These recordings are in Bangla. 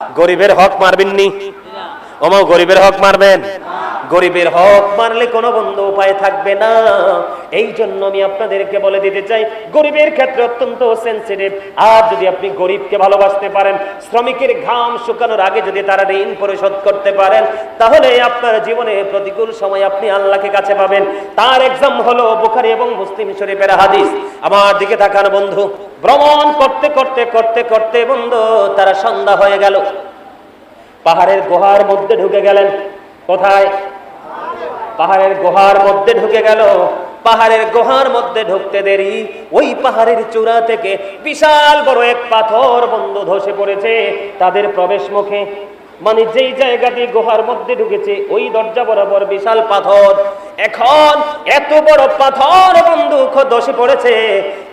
গরিবের হক মারবেননি? ওমা গরিবের হক মারবেন? গরিবের হক মারলে কোনো বন্ধ উপায় থাকবে না। এই জন্য আমি আপনাদেরকে বলে দিতে চাই, গরিবের ক্ষেত্রে অত্যন্ত সেনসিটিভ। আর যদি আপনি গরিবকে ভালোবাসতে পারেন, শ্রমিকের ঘাম শুকানোর আগে যদি তারা ঋণ পরিশোধ করতে পারেন, তাহলে আপনার জীবনে প্রতিকূল সময় আপনি আল্লাহকে কাছে পাবেন। তার এক্সাম হলো বুখারী এবং মুসলিম শরীফের হাদিস। আমার দিকে তাকান বন্ধু। ভ্রমণ করতে করতে করতে করতে বন্ধু তারা সন্ধ্যা হয়ে গেল। পাহাড়ের গুহার মধ্যে ঢুকে গেলেন। কোথায়? পাহাড়ের গুহার মধ্যে ঢুকে গেল। পাহাড়ের গুহার মধ্যে ঢুকতে দেরি, ওই পাহাড়ের চূড়া থেকে বিশাল বড় এক পাথর বন্ধু ধসে পড়েছে তাদের প্রবেশ মুখে। মানে যেই জায়গাটি গুহার মধ্যে ঢুকেছে ওই দরজা বরাবর বিশাল পাথর। এখন এত বড় পাথর বন্ধু ধসে পড়েছে,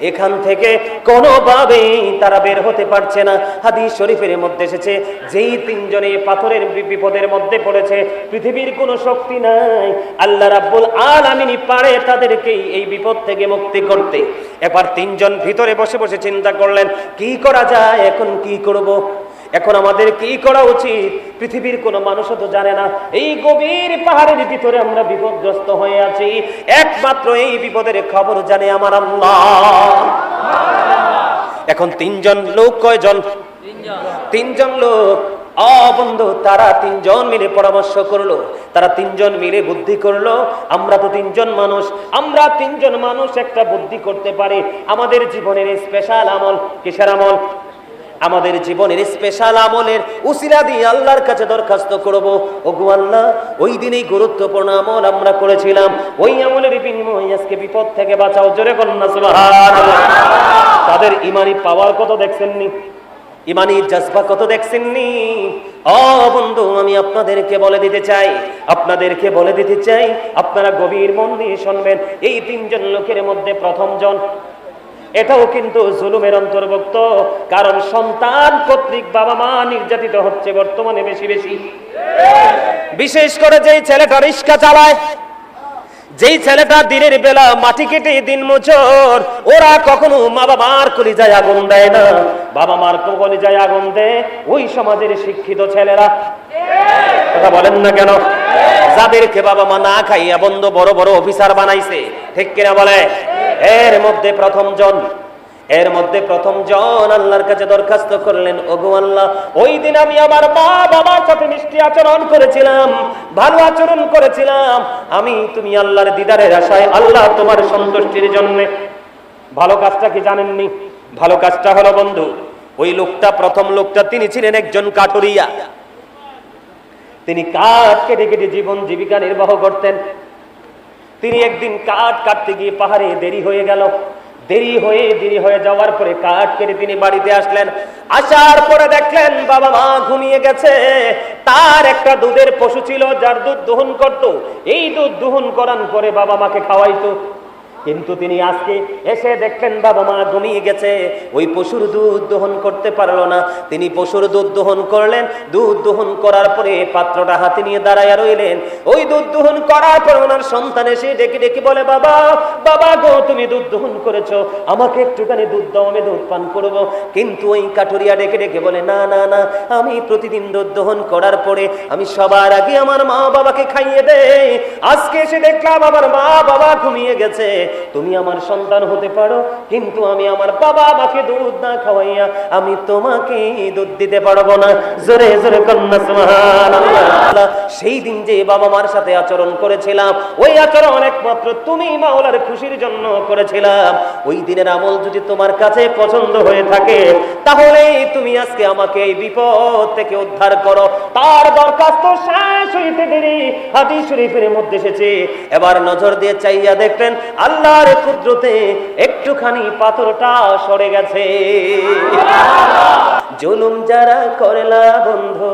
এখান থেকে কোনোভাবেই তারা বের হতে পারছে না। হাদিস শরীফের মধ্যে এসেছে, যেই তিনজনে পাথরের বিপদের মধ্যে পড়েছে, পৃথিবীর কোনো শক্তি নাই, আল্লাহ রাব্বুল আলামিন পারে তাদেরকে এই বিপদ থেকে মুক্তি করতে। এবার তিনজন ভিতরে বসে বসে চিন্তা করলেন, কি করা যায়, এখন কি করব, এখন আমাদের কি করা উচিত? পৃথিবীর কোনো মানুষও তো জানে না এই গভীর পাহাড়ের ভিতরে আমরা বিপদগ্রস্ত হয়ে আছি, একমাত্র এই বিপদের খবর জানে আমার আল্লাহ। এখন তিনজন লোক, কয়জন? তিনজন লোক। বন্ধু তারা তিনজন মিলে পরামর্শ করলো, তারা তিনজন মিলে বুদ্ধি করলো, আমরা তো তিনজন মানুষ, আমরা তিনজন মানুষ একটা বুদ্ধি করতে পারি। আমাদের জীবনের স্পেশাল আমল, কিসের আমল? আমাদের জীবনের স্পেশাল আমলের উসিলা দিয়ে আল্লাহর কাছে দরখাস্ত করব, ওগো আল্লাহ, ওই দিনেই গুরুত্বপূর্ণ আমল আমরা করেছিলাম, ওই আমলের বিনিময়ে আজকে বিপদ থেকে বাঁচাও। জোরে বলুন না সুবহানাল্লাহ। তাদের ইমানি পাওয়ার কত দেখছেননি? ইমানি জজবা কত দেখছেননি? বন্ধু আমি আপনাদেরকে বলে দিতে চাই, আপনারা গভীর মন দিয়ে শুনবেন। এই তিনজন লোকের মধ্যে প্রথম জন, এটাও কিন্তু জুলুমের অন্তর্ভুক্ত, কারণ সন্তান কর্তৃক বাবা মা নির্যাতিত হচ্ছে বর্তমানে বেশি বেশি। বিশেষ করে যেই ছেলেটা রিক্সা চালায়, যেই ছেলেটা দিনের বেলা মাটি কেটে দিন মজুর, ওরা কখনো মা বাবার কলিজায় আগুন দেয় না, বাবা মার কলিজায় আগুন দেয় ওই সমাজের শিক্ষিত ছেলেরা। কথা বলেন না কেন? যাদেরকে বাবা মা না খাইয়া বন্ধু বড় বড় অফিসার বানাইছে, ঠিক কিনা বলে? এর মধ্যে প্রথম জন আল্লাহর কাছে দরখাস্ত করলেন, ওগো আল্লাহ, ওই দিন আমি আমার মা বাবার সাথে মিষ্টি আচরণ করেছিলাম, ভালো আচরণ করেছিলাম, তুমি আল্লাহর দিদারের আশায়, আল্লাহ তোমার সন্তুষ্টির জন্য। ভালো কাজটা কি জানেননি? ভালো কাজটা হলো বন্ধু, ওই লোকটা, প্রথম লোকটা, তিনি ছিলেন একজন কাঠুরিয়া। তিনি কাঠ কেটে কেটে জীবন জীবিকা নির্বাহ করতেন। তিনি একদিন কাঠ কাটতে গিয়ে পাহাড়ে দেরি হয়ে যাওয়ার পরে কাঠ কেটে তিনি বাড়িতে আসলেন। আসার পরে দেখলেন বাবা মা ঘুমিয়ে গেছে। তার একটা দুধের পশু ছিল যার দুধ দহন করত, এই দুধ দহন করার পরে বাবা মাকে খাওয়াইতো। কিন্তু তিনি আজকে এসে দেখলেন বাবা মা ঘুমিয়ে গেছে, ওই পশুর দুধ দহন করতে পারলো না। তিনি পশুর দুধ দহন করলেন, দুধ দহন করার পরে পাত্রটা হাতে নিয়ে দাঁড়াইয়া রইলেন। ওই দুধ দহন করার পর ওনার সন্তান এসে ডেকে ডেকে বলে, বাবা বাবা গো, তুমি দুধ দহন করেছো, আমাকে একটুখানি দুধ দাও, আমি দুধ পান করবো। কিন্তু ওই কাঠুরিয়া ডেকে ডেকে বলে, না না না, আমি প্রতিদিন দুধ দহন করার পরে আমি সবার আগে আমার মা বাবাকে খাইয়ে দেই। আজকে এসে দেখলাম আমার মা বাবা ঘুমিয়ে গেছে, তুমি আমার সন্তান হতে পারো, কিন্তু আমি আমার বাবা মাকে দুধ না খাওয়াইয়া আমি তোমাকে দুধ দিতে পারবো না। জোরে জোরে কন্যা সুবহানাল্লাহ। সেই দিন যে বাবা মার সাথে আচরণ করেছিলাম, ওই আচরণ একমাত্র তুমি মাওলার খুশির জন্য করেছিলাম। ওই দিনের আমল যদি তোমার কাছে পছন্দ হয়ে থাকে, তাহলে তুমি আজকে আমাকে এই বিপদ থেকে উদ্ধার করো। তার দরখাস্ত শেষ হইতে দেরি, হাদিস শরীফের মধ্যে এসেছে। এবার নজর দিয়ে চাইয়া দেখলেন আল্লাহর কুদরতে একটুখানি পাথরটা সরে গেছে। জুলুম যারা করলা বন্ধু,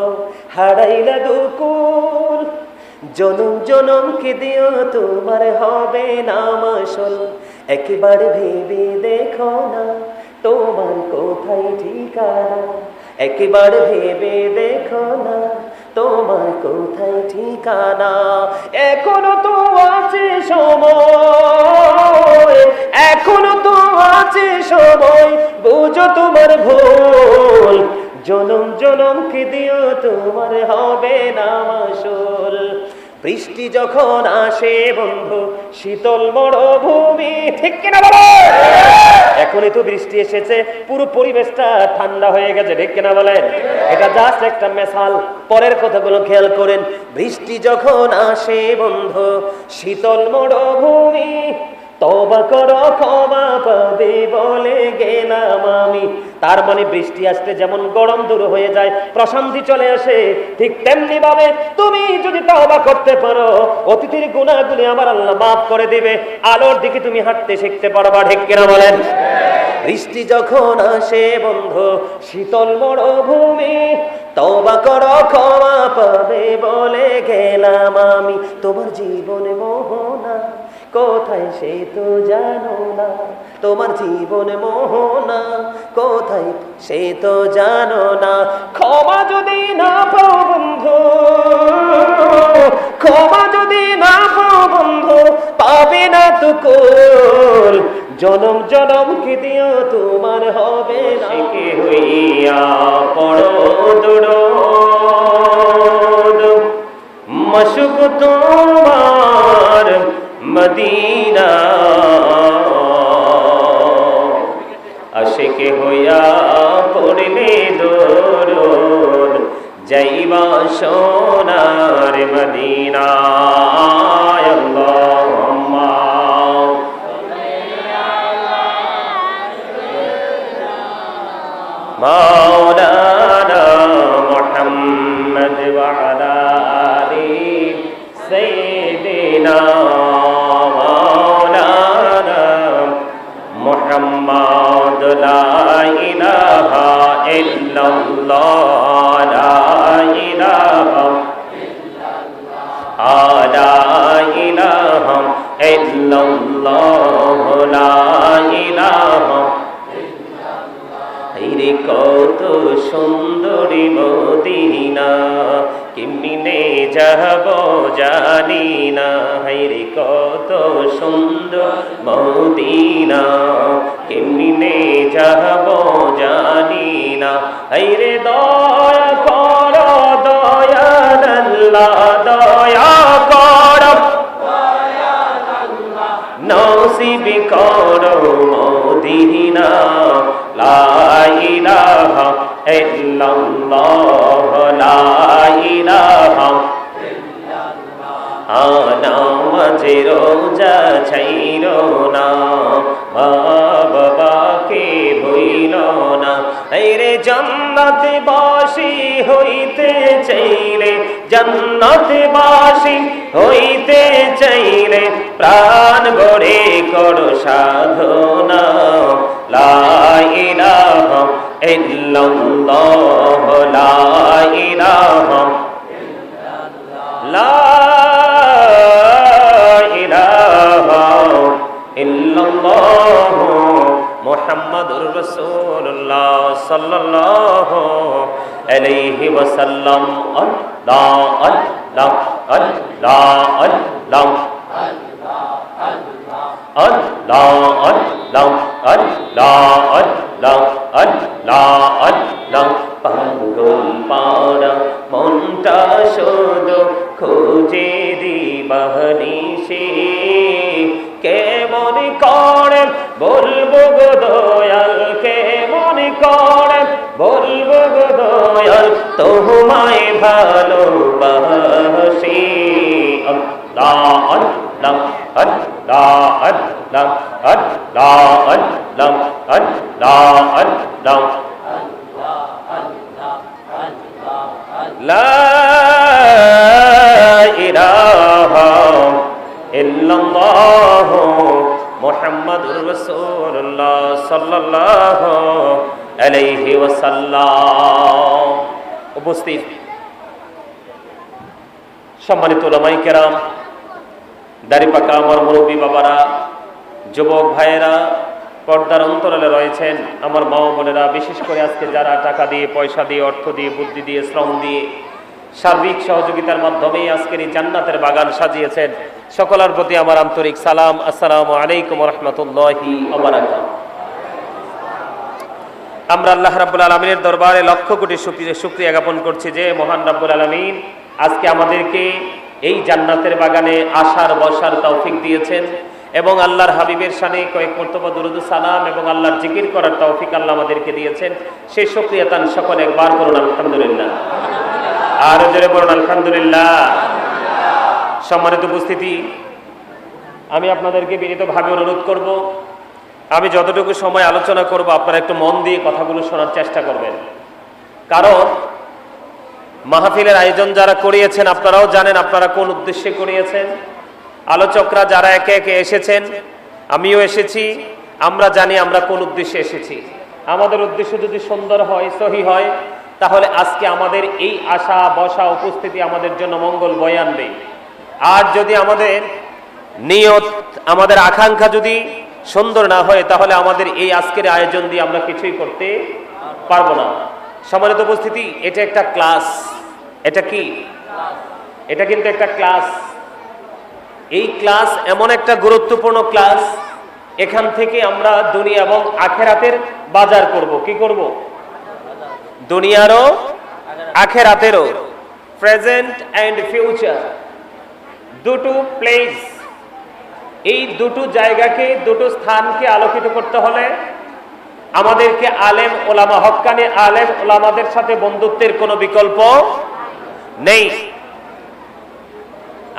হারাইলা দুকুল, জনম জনম কে দিও তোমার হবে না মাসল। একবার ভেবে দেখো না তোমার কোথায় ঠিকানা, একবার ভেবে দেখো না তোমার কোথায় ঠিকানা। এখনো তো আছে সময়, এখনো তো আছে সময়, বুঝো তোমার ভুল, জনম জনম কি দিও তোমার হবে না মাসুল। বৃষ্টি যখন আসে বন্ধু শীতল মরুভূমি, ঠিক কিনা বলো? এখনই তো বৃষ্টি এসেছে, পুরো পরিবেশটা ঠান্ডা হয়ে গেছে, ঠিক কিনা বলেন? এটা জাস্ট একটা মেসাল। পরের কথাগুলো খেয়াল করেন। বৃষ্টি যখন আসে বন্ধু শীতল মরুভূমি, তওবা করো ক্ষমা পাবে বলে গেলাম আমি। তার মানে বৃষ্টি আসতে যেমন গরম দূর হয়ে যায়, প্রশান্তি চলে আসে, ঠিক তেমনি ভাবে তুমি যদি তওবা করতে পারো অতীতের গুনাহগুলি আমার আল্লাহ মাফ করে দিবে, আলোর দিকে তুমি হাঁটতে শিখতে পারবা, ঠিক কিনা বলেন? বৃষ্টি যখন আসে বন্ধু শীতল মরুভূমি, তওবা করো ক্ষমা পাবে বলে গেলাম আমি। তোমার জীবনে মোহনা কোথায় সে তো জানো না, তোমার জীবনে মোহনা কোথায় সে তো জানো না। ক্ষমা যদি না পাও বন্ধু, ক্ষমা যদি না পাও বন্ধু, পাবে না তো কুল। জনম জনম কি দিও তোমার হবে না। কে হইয়া পড়ো দুরূদ, মশক তোমার মদিনা, আশিক হইয়া পড়লে দুরূদ, যাইবা সোনার মদিনা। আল্লাহুম্মা মাওলানা মুহাম্মদ ওয়া আলা আলি সাইয়্যিদিনা মাওলানা মুহাম্মদ। লা ইলাহা ইল্লাল্লাহ, লা ইলাহা লা ইলাহা ইল্লাল্লাহ, লা ইলাহা। রে কত সুন্দরী মদিনা, কেমনে যাব জানি না। রে কত সুন্দর মদিনা, কেমনে যাব জানি না। রে দয়া কর দয়াল আল্লাহ, দয়া কর নসিব করো মদিনা। লা ইলাহা ইল্লাল্লাহ, লা ইলাহা নামাজে রোজা ছাইরো না, মা বাবাকে ভুইলো না। রে জান্নাতে বাসী হইতে চাইলে, জান্নাতে বাসী হইতে চাইলে প্রাণ ভরে করো সাধনা। লা ইলাহা ইল্লাল্লাহ, লা ইলাহা লা ইলাহা ইল্লাল্লাহ মুহাম্মাদুর রাসূলুল্লাহ সাল্লাল্লাহু আলাইহি ওয়াসাল্লাম। আল্লাহ আল্লাহ আল্লাহ আল্লাহ আল্লাহ আল্লাহ আল্লাহ আল্লাহ আল্লাহ আল্লাহ। পাগল পাড়া মনটা শুধু খুঁজে দিবানিশি, কেমন করে বলবো গো দয়াল, কেমন করে বলবো গো দয়াল, তোমায় ভালোবাসি। আল্লাহ আল্লাহ আল্লাহ আল্লাহ আল্লাহ আল্লাহ আল্লাহ আল্লাহ। লা ইলাহা ইল্লাল্লাহ মুহাম্মাদুর রাসূলুল্লাহ সাল্লাল্লাহু আলাইহি ওয়াসাল্লাম। উপস্থিত সম্মানিত উলামায়ে কেরাম, দাড়ি পাকা আমার মুরব্বী বাবারা, যুবক ভাইয়েরা, পর্দার অন্তরালে রয়েছেন আমার মা বোনেরা, বিশেষ করে আজকে যারা টাকা দিয়ে, পয়সা দিয়ে, অর্থ দিয়ে, বুদ্ধি দিয়ে, শ্রম দিয়ে, সার্বিক সহযোগিতার মাধ্যমে আজকের এই জান্নাতের বাগান সাজিয়েছেন, সকলের প্রতি আমার আন্তরিক সালাম। আসসালামু আলাইকুম ওয়া রাহমাতুল্লাহি ওয়া বারাকাতুহু। আমরা আল্লাহ রাব্বুল আলামিনের দরবারে লক্ষ কোটি শুকরিয়া জ্ঞাপন করছি যে মহান রাব্বুল আলামিন আজকে আমাদেরকে এই জান্নাতের বাগানে আসার বসার তৌফিক দিয়েছেন এবং আল্লাহর হাবিবের শানে কয়েক মর্তবা দুরূদ সালাম এবং আল্লাহর জিকির করার তৌফিক আল্লাহ আমাদেরকে দিয়েছেন। সেই শুকরিয়া তান সকলে একবার করুন আলহামদুলিল্লাহ, আর জোরে বলুন আলহামদুলিল্লাহ। সম্মানিত উপস্থিতি, আমি আপনাদেরকে বিনীতভাবে অনুরোধ করব, আমি যতটুকু সময় আলোচনা করব আপনারা একটু মন দিয়ে কথাগুলো শোনার চেষ্টা করবেন। কারণ মাহফিলের আয়োজন যারা করিয়েছেন আপনারাও জানেন আপনারা কোন উদ্দেশ্যে করিয়েছেন। আলোচকরা যারা একে একে এসেছেন, আমিও এসেছি, আমরা জানি আমরা কোন উদ্দেশ্যে এসেছি। আমাদের উদ্দেশ্য যদি সুন্দর হয়, সহি হয়, তাহলে আজকে আমাদের এই আশা বসা উপস্থিতি আমাদের জন্য মঙ্গল বয়ে আনবে। আর যদি আমাদের নিয়ত, আমাদের আকাঙ্ক্ষা যদি সুন্দর না হয়, তাহলে আমাদের এই আজকের আয়োজন দিয়ে আমরা কিছুই করতে পারবো না। সম্মানিত উপস্থিতি, এটা একটা ক্লাস। এটা কি? এটা কিন্তু একটা ক্লাস। এই ক্লাস এমন একটা গুরুত্বপূর্ণ ক্লাস, এখান থেকে আমরা দুনিয়া এবং আখেরাতের বাজার করব। কি করব? দুনিয়ারও আখেরাতেরও, প্রেজেন্ট এন্ড ফিউচার, দুটো প্লেস, এই দুটো জায়গাকে, দুটো স্থানকে আলোকিত করতে হলে আমাদেরকে আলেম ওলামা, হক্কানি আলেম ওলামাদের সাথে বন্ধুত্বের কোনো বিকল্প নেই।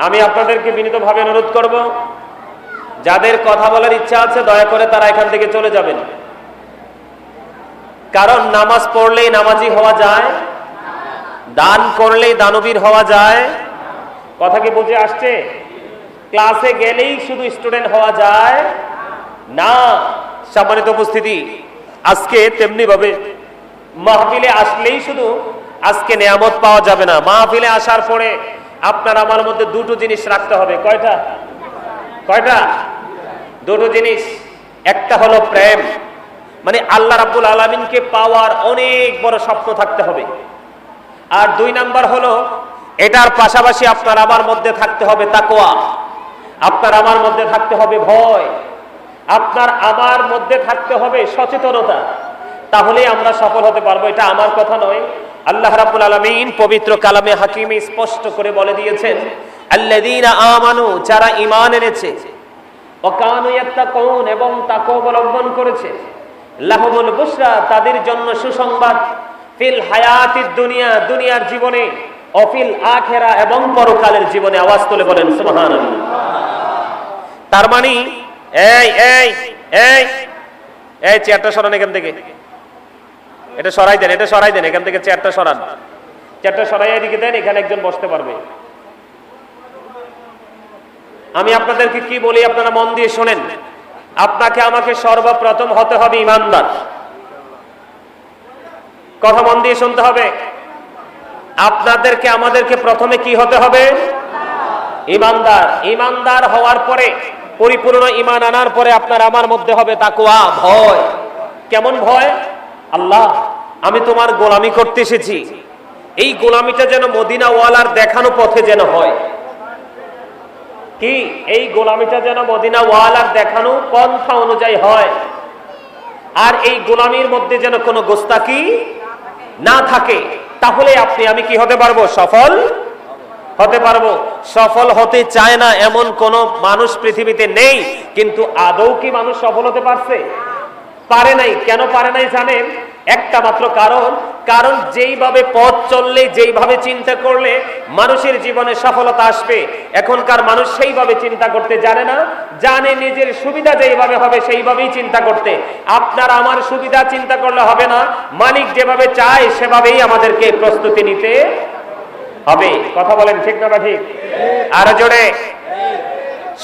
আমি আপনাদেরকে বিনীতভাবে অনুরোধ করব, যাদের কথা বলার ইচ্ছা আছে দয়া করে তারা এখান থেকে চলে যাবেন। কারণ নামাজ পড়লেই নামাজি হওয়া যায়, দান করলেই দানবীর হওয়া যায়। কথা কি বুঝে আসছে? ক্লাসে গেলেই শুধু স্টুডেন্ট হওয়া যায় না। সম্মানিত উপস্থিতি, আজকে তেমনি ভাবে মাহফিলে আসলেই শুধু আজকে নিয়ামত পাওয়া যাবে না। মাহফিলে আসার পরে আপনার আমার মধ্যে দুটো জিনিস রাখতে হবে। কয়টা? কয়টা? দুটো জিনিস। একটা হলো প্রেম, মানে আল্লাহ রাব্বুল আলামিনকে পাওয়ার অনেক বড় স্বপ্ন থাকতে হবে। আর দুই নাম্বার হলো এটার পাশাপাশি আপনার আমার মধ্যে থাকতে হবে তাকওয়া, আপনার আমার মধ্যে থাকতে হবে ভয়, আপনার আমার মধ্যে থাকতে হবে সচেতনতা। তাহলে আমরা সফল হতে পারবো। এটা আমার কথা নয়, আল্লাহ রাব্বুল আলামিন পবিত্র কালামে হাকিমে স্পষ্ট করে বলে দিয়েছেন, আল্লাযীনা আমানু, যারা ঈমান এনেছে, ওয়া কানু ইয়াত্তাকুন, এবং তাকওয়া অবলম্বন করেছে, লাহুমুল বুশরা, তাদের জন্য সুসংবাদ, ফিল হায়াতিদ দুনিয়া, দুনিয়ার জীবনে, অফিল আখিরা, এবং পরকালের জীবনে। আওয়াজ তুলে বলেন সুবহানাল্লাহ। তার মানে এই এই এই এই চেয়ারটা সরান এখান থেকে, এটা সরাই দেন, এটা সরাই দেন, এখান থেকে চেয়ারটা সরান, চেয়ারটা সরাই এদিকে দেন, এখানে একজন বসতে পারবে। আমি আপনাদেরকে কি বলি আপনারা মন দিয়ে শোনেন। আপনাকে আমাকে সর্বপ্রথম হতে হবে ঈমানদার। কথা মন দিয়ে শুনতে হবে। আপনাদেরকে আমাদেরকে প্রথমে কি হতে হবে? ঈমানদার। ঈমানদার হওয়ার পরে, পরিপূর্ণ ঈমান আনার পরে আপনার আমার মধ্যে হবে তাকওয়া, ভয়। কেমন ভয়? আল্লাহ, আমি তোমার গোলামি করতে এসেছি, এই গোলামিটা যেন মদিনা ওয়ালার দেখানো পথে যেন হয়। কি? এই গোলামিটা যেন মদিনা ওয়ালার দেখানো পন্থা অনুযায়ী হয়। আর এই গোলামির মধ্যে যেন কোনো গোস্তাকি না থাকে। তাহলে আপনি আমি কি হতে পারবো? সফল হতে পারবো। সফল হতে চায় না এমন কোন মানুষ পৃথিবীতে নেই। কিন্তু আদৌ কি মানুষ সফল হতে পারছে? পারে নাই। কেন পারে নাই জানেন? একটা মাত্র কারণ, কারণ যেইভাবে পথ চললে, যেইভাবে চিন্তা করলে মানুষের জীবনে সফলতা আসবে, এখনকার মানুষ সেইভাবে চিন্তা করতে জানে না। জানে নিজের সুবিধা যেইভাবে হবে সেইভাবেই চিন্তা করতে। আপনার আমার সুবিধা চিন্তা করলে হবে না, মালিক যেভাবে চায় সেভাবেই আমাদেরকে প্রস্তুতি নিতে হবে। কথা বলেন ঠিক না ঠিক? আর জোরে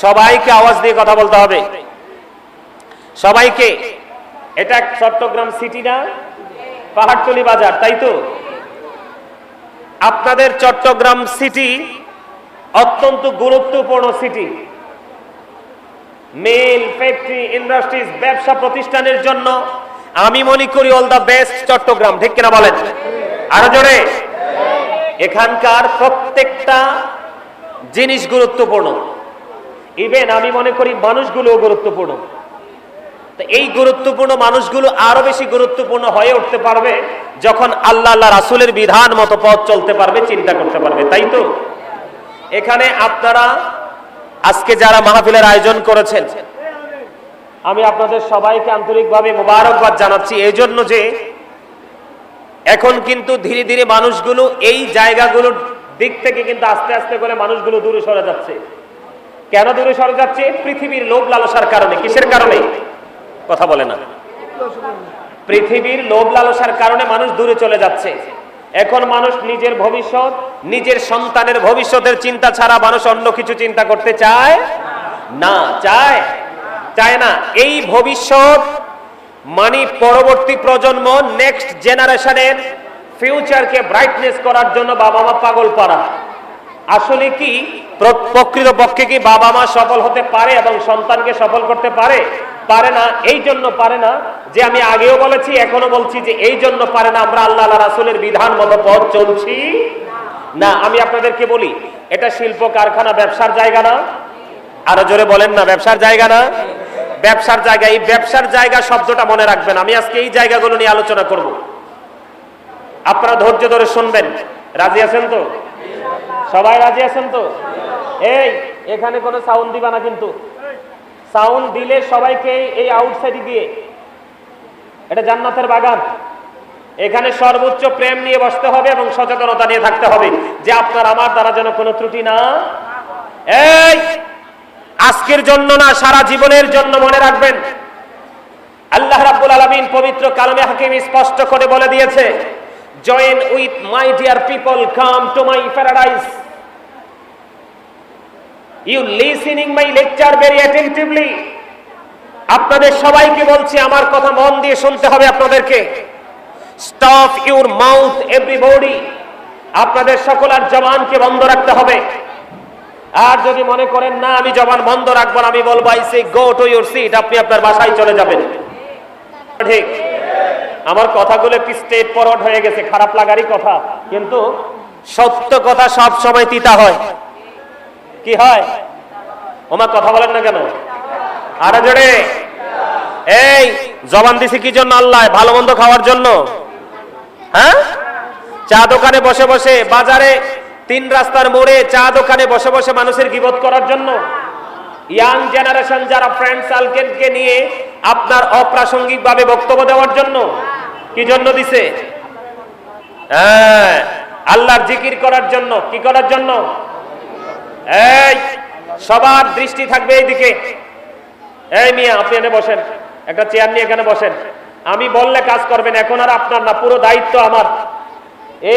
সবাইকে আওয়াজ দিয়ে কথা বলতে হবে, সবাইকে। এটা চট্টগ্রাম সিটি না, পাহাড়তলি বাজার, তাই তো? আপনাদের চট্টগ্রাম সিটি অত্যন্ত গুরুত্বপূর্ণ সিটি। মিল, ফ্যাক্টরি, ইন্ডাস্ট্রিজ, ব্যবসা প্রতিষ্ঠানের জন্য আমি মনে করি অল দা বেস্ট চট্টগ্রাম। ঠিক কিনা বলেন? আরো জোরে। এখানকার প্রত্যেকটা জিনিস গুরুত্বপূর্ণ। ইভেন আমি মনে করি মানুষগুলো গুরুত্বপূর্ণ। এই গুরুত্বপূর্ণ মানুষগুলো আরো বেশি গুরুত্বপূর্ণ হয়ে উঠতে পারবে যখন আল্লাহ রাসূলের বিধান মতো পথ চলতে পারবে, চিন্তা করতে পারবে। তাই তো এখানে আপনারা আজকে যারা মাহফিলের আয়োজন করেছেন, আমি আপনাদের সবাইকে আন্তরিকভাবে মোবারকবাদ জানাচ্ছি এই জন্য যে এখন কিন্তু ধীরে ধীরে মানুষগুলো এই জায়গাগুলোর দিক থেকে কিন্তু আস্তে আস্তে করে মানুষগুলো দূরে সরে যাচ্ছে। কেন দূরে সরে যাচ্ছে? পৃথিবীর লোভ লালসার কারণে। কিসের কারণে? কথা বলে না। পৃথিবীর লোভ লালসার কারণে মানুষ দূরে চলে যাচ্ছে। এখন মানুষ নিজের ভবিষ্যৎ, নিজের সন্তানের ভবিষ্যতের চিন্তা ছাড়া মানুষ অন্য কিছু চিন্তা করতে চায় না। চায় না। এই ভবিষ্যৎ মানে পরবর্তী প্রজন্ম, নেক্সট জেনারেশনের ফিউচারকে ব্রাইটনেস করার জন্য বাবা মা পাগল পারা। আসলে কি প্রকৃতপক্ষে কি বাবা মা সফল হতে পারে এবং সন্তানকে সফল করতে পারে? পারে না। এই জন্য পারে না যে আমি আগেও বলেছি, এখনো বলছি যে এই জন্য পারে না আমরা আল্লাহ রাসূলের বিধান মতো পথ চলছি না। আমি আপনাদেরকে বলি, এটা শিল্প কারখানা, ব্যবসার জায়গা না? আরো জোরে বলেন না, ব্যবসার জায়গা না? ব্যবসার জায়গা। এই ব্যবসার জায়গা শব্দটা মনে রাখবেন। আমি আজকে এই জায়গাগুলো নিয়ে আলোচনা করব, আপনারা ধৈর্য ধরে শুনবেন। রাজি আছেন তো? সবাই রাজি আছেন তো? এখানে কোনো সাউন্ড দিবা না কিন্তু। সাউন্ড দিলে সবাইকে এই আউটসাইডে দিয়ে, এটা জান্নাতের বাগান। এখানে সর্বোচ্চ প্রেম নিয়ে বসতে হবে এবং সচেতনতা নিয়ে থাকতে হবে যে আপনার আমার দ্বারা যেন কোনো ত্রুটি না। আজকের জন্য না, সারা জীবনের জন্য মনে রাখবেন। আল্লাহ রাব্বুল আলামিন পবিত্র কালামে হাকিম স্পষ্ট করে বলে দিয়েছে, join with my dear people, come to my paradise. You listening my lecture very attentively. আপনাদের সবাইকে বলছি, আমার কথা মন দিয়ে শুনতে হবে আপনাদেরকে। Stop your mouth everybody. আপনাদের সকলের জবানকে বন্ধ রাখতে হবে। আর যদি মনে করেন না আমি জবান বন্ধ রাখবো না, আমি বলবো I say go to your seat, আপনি আপনার বাসায় চলে যাবেন। ঠিক? আমার কথাগুলো একটু স্ট্রেট ফরওয়ার্ড হয়ে গেছে, খারাপ লাগারই কথা, কিন্তু সত্য কথা সব সময় তিতা হয়। কি হয়? ওমা কথা বলেন না কেন? আরে জোরে। এই জবান দিছি কি জন্য? আল্লাহ ভালো মন্দ খাওয়ার জন্য। হ্যাঁ, চা দোকানে বসে বসে, বাজারে, তিন রাস্তার মোড়ে চা দোকানে বসে বসে মানুষের গীবত করার জন্য। ইয়াং জেনারেশন যারা ফ্রেন্ড সার্কেলকে নিয়ে আপনার অপ্রাসঙ্গিক ভাবে বক্তব্য দেওয়ার জন্য। কি জন্য দিছে? হ্যাঁ, আল্লাহর জিকির করার জন্য। কি করার জন্য? এই সবার দৃষ্টি থাকবে এইদিকে। এই মিয়া, আপনি এখানে বসেন, একটা চেয়ার নিয়ে এখানে বসেন। আমি বললে কাজ করবেন, এখন আর আপনার না, পুরো দায়িত্ব আমার।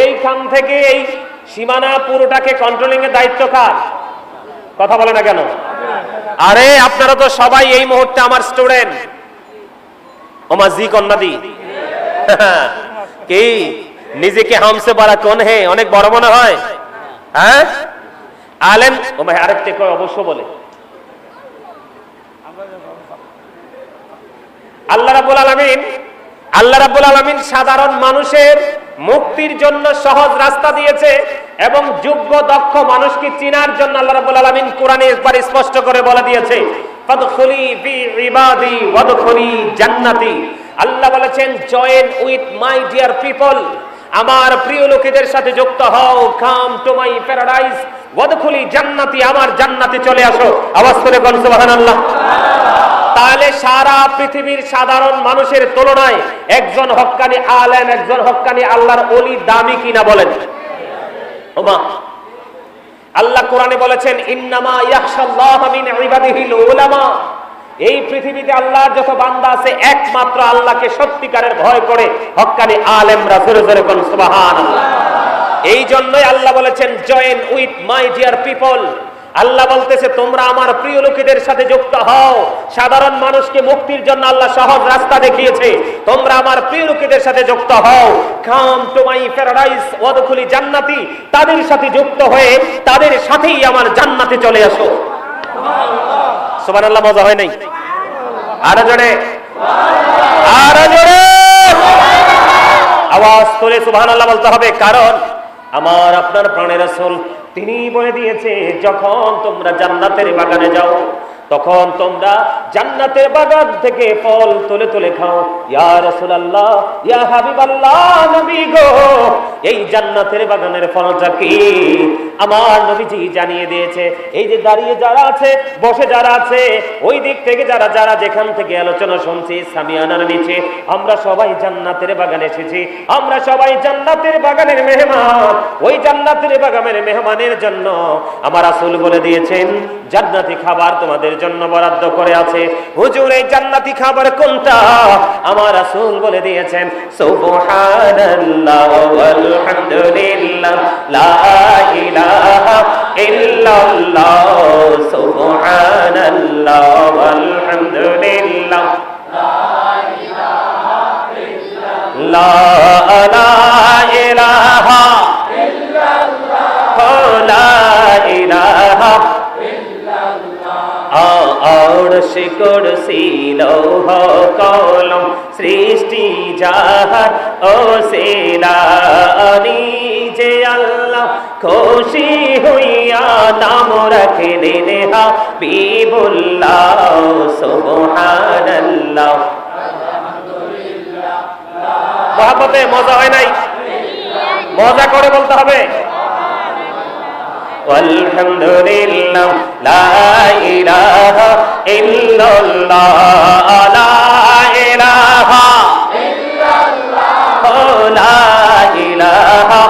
এইখান থেকে এই সীমানা পুরোটাকে কন্ট্রোলিং এর দায়িত্ব কার? কথা বলে না কেন? আরে আপনারা তো সবাই এই মুহূর্তে আমার স্টুডেন্ট। ওমা জি কন্যা দি কি নিজেকে হামসে বড় কোন হে? অনেক বড় মনে হয়। হ্যাঁ, আলেম। ও ভাই আরেকটা কয় অবশ্য বলে। আল্লাহ রাব্বুল আলামিন সাধারণ মানুষের মুক্তির জন্য সহজ রাস্তা দিয়েছে এবং যোগ্য দক্ষ মানুষকে চিনার জন্য আল্লাহ রাব্বুল আলামিন কোরআনে একবার স্পষ্ট করে বলে দিয়েছে, ফাদখুলি ফি ইবাদি ওয়াদখুলি জান্নাতি। আল্লাহ বলেছেন, join with my dear people, আমার প্রিয় লোকেদের সাথে যুক্ত হও। কাম টু মাই প্যারাডাইস ওয়াদখুলি জান্নাতি, আমার জান্নাতে চলে আসো। আওয়াজ করে বলুন সুবহানাল্লাহ। তাহলে সারা পৃথিবীর সাধারণ মানুষের তুলনায় একজন হক্কানি আলেম, একজন হক্কানি আল্লাহর ওলি দামি কিনা বলেন? ওমা আল্লাহ কোরআনে বলেছেন, ইন্নামা ইয়াখশাল্লাহা মিন ইবাদিহিল উলামা। এই পৃথিবীতে আল্লাহর যত বান্দা আছে একমাত্র আল্লাহকে সত্যিকারের ভয় করে হক্কানি আলেমরা। জোরে জোরে বলুন সুবহানাল্লাহ। এই জন্যই আল্লাহ বলেছেন, join with my dear people. আল্লাহ বলতেছে, তোমরা আমার প্রিয় লোকেদের সাথে যুক্ত হও। সাধারণ মানুষকে মুক্তির জন্য আল্লাহ সহজ রাস্তা দেখিয়েছে, তোমরা আমার প্রিয় লোকেদের সাথে যুক্ত হও। কাম টু মাই প্যারাডাইস ওয়াদখুলি জান্নাতি, তাদের সাথে যুক্ত হয়ে তাদের সাথেই আমার জান্নাতে চলে আসো। সুবহানাল্লাহ। মজা হয় নাই? আরো জোরে, আরো জোরে আওয়াজ তুলে সুবহানাল্লাহ বলতে হবে, কারণ আমার আপনার প্রাণের রাসূল তিনি বলে দিয়েছে, যখন তোমরা জান্নাতের বাগানে যাও তখন তোমরা জান্নাতের বাগান থেকে ফল তুলে তুলে খাও। ইয়া রাসূলুল্লাহ, ইয়া হাবিবাল্লাহ, নবী গো, এই জান্নাতের বাগানের ফলটা কি? আমার নবীজি জানিয়ে দিয়েছে। এই যে দাঁড়িয়ে যারা আছে, বসে যারা আছে, ওই দিক থেকে যারা যারা যেখান থেকে আলোচনা শুনছি সামিয়ানার নিচে, আমরা সবাই জান্নাতের বাগানে এসেছি। আমরা সবাই জান্নাতের বাগানের মেহমান। ওই জান্নাতের বাগানের মেহমানের জন্য আমার রাসূল বলে দিয়েছেন জান্নাতি খাবার তোমাদের জন্য বরাদ্দ করে আছে। হুজুর, এই জান্নাতি খাবার কোনটা? আমার রাসূল বলে দিয়েছেন সুবহানাল্লাহ ওয়ালহামদুলিল্লাহ লা ইলাহা ইল্লাল্লাহ সুবহানাল্লাহ ওয়ালহামদুলিল্লাহ লা ইলাহা ইল্লাল্লাহ লা ইলাহা আরশ কুরসি লৌহ কলম সৃষ্টি যাহার ও সেলানি যে আল্লাহ খুশি হইয়া নাম রাখলেন হাবিবুল্লাহ সুবহানাল্লাহ। মহব্বতে মজা হয় নাই? মজা করে বলতে হবে। আলহামদুলিল্লাহ লা ইলাহা ইল্লাল্লাহ লা ইলাহা ইল্লাল্লাহ লা ইলাহা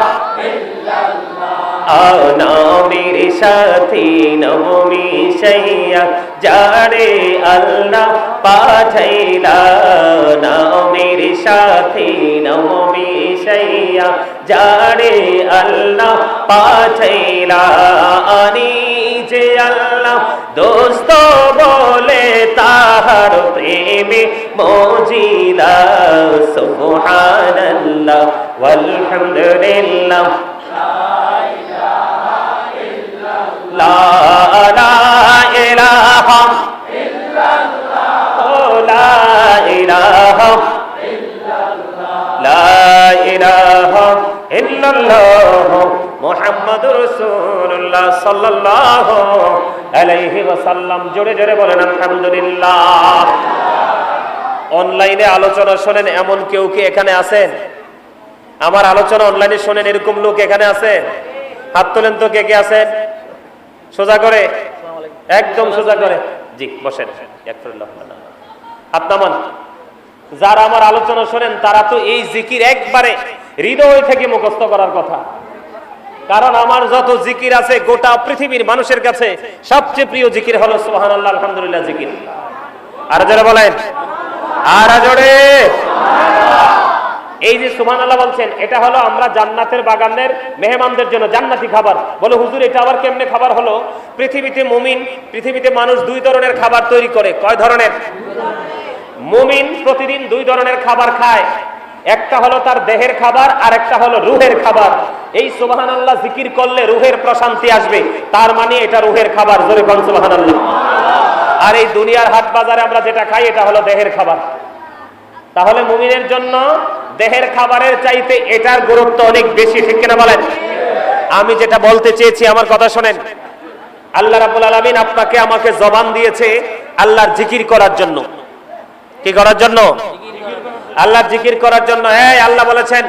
ইল্লাল্লাহ নবীর সাথী নবী সাইয়া যারে আল্লাহ পাঠাইলা নবীর সাথী নবী সাইয়া যারে আল্লাহ পাঠাইলা আনি যে আল্লাহ দোস্ত বলে তাহার প্রেমে মজিলা সুবহানাল্লাহ ওয়ালহামদুলিল্লাহ লা ইলাহা ইল্লাল্লাহ লা ইলাহা লা ইলাহা ইল্লাল্লাহ মুহাম্মাদুর রাসূলুল্লাহ সাল্লাল্লাহু আলাইহি ওয়াসাল্লাম। জোরে জোরে বলেন আলহামদুলিল্লাহ। অনলাইনে আলোচনা শোনেন এমন কেউ কি এখানে আছেন? আমার আলোচনা অনলাইনে শোনেন এরকম লোক এখানে আছে? হাত তোলেন তো কে কে আছেন? সোজা করে, একদম সোজা করে। জি বসেন। হাত নামান। যারা আমার আলোচনা শোনেন তারা তো এই জিকির একবারে হৃদয় থেকে মুখস্থ করার কথা। কারণ আমার যত জিকির আছে গোটা পৃথিবীর মানুষের কাছে সবচেয়ে প্রিয় জিকির হলো সুবহানাল্লাহ আলহামদুলিল্লাহ জিকির। আর যারা বলেন আর জোরে। এই যে সুবহানাল্লাহ বলছেন, এটা হলো আমরা জান্নাতের বাগানের মেহমানদের জন্য জান্নাতি খাবার। বলে হুজুর এটা আবার কেমনে খাবার হলো? পৃথিবীতে মুমিন, পৃথিবীতে মানুষ দুই ধরনের খাবার তৈরি করে। কয় ধরনের? মুমিন প্রতিদিন দুই ধরনের খাবার খায়। একটা হলো তার দেহের খাবার, আর একটা হলো রুহের খাবার। এই সুবহানাল্লাহ জিকির করলে রুহের প্রশান্তি আসবে, তার মানে এটা রুহের খাবার। জোরে কোন সুবহানাল্লাহ। আর এই দুনিয়ার হাট বাজারে আমরা যেটা খাই এটা হলো দেহের খাবার। তাহলে মুমিনের জন্য দেহের খাবারের চাইতে এটার গুরুত্ব অনেক বেশি, ঠিক কিনা বলেন? আমি যেটা বলতে চেয়েছি আমার কথা শোনেন। আল্লাহ রাব্বুল আলামিন আপনাকে আমাকে জবান দিয়েছে আল্লাহর জিকির করার জন্য। কি করার জন্য? আল্লাহর জিকির করার জন্য। এই আল্লাহ বলেছেন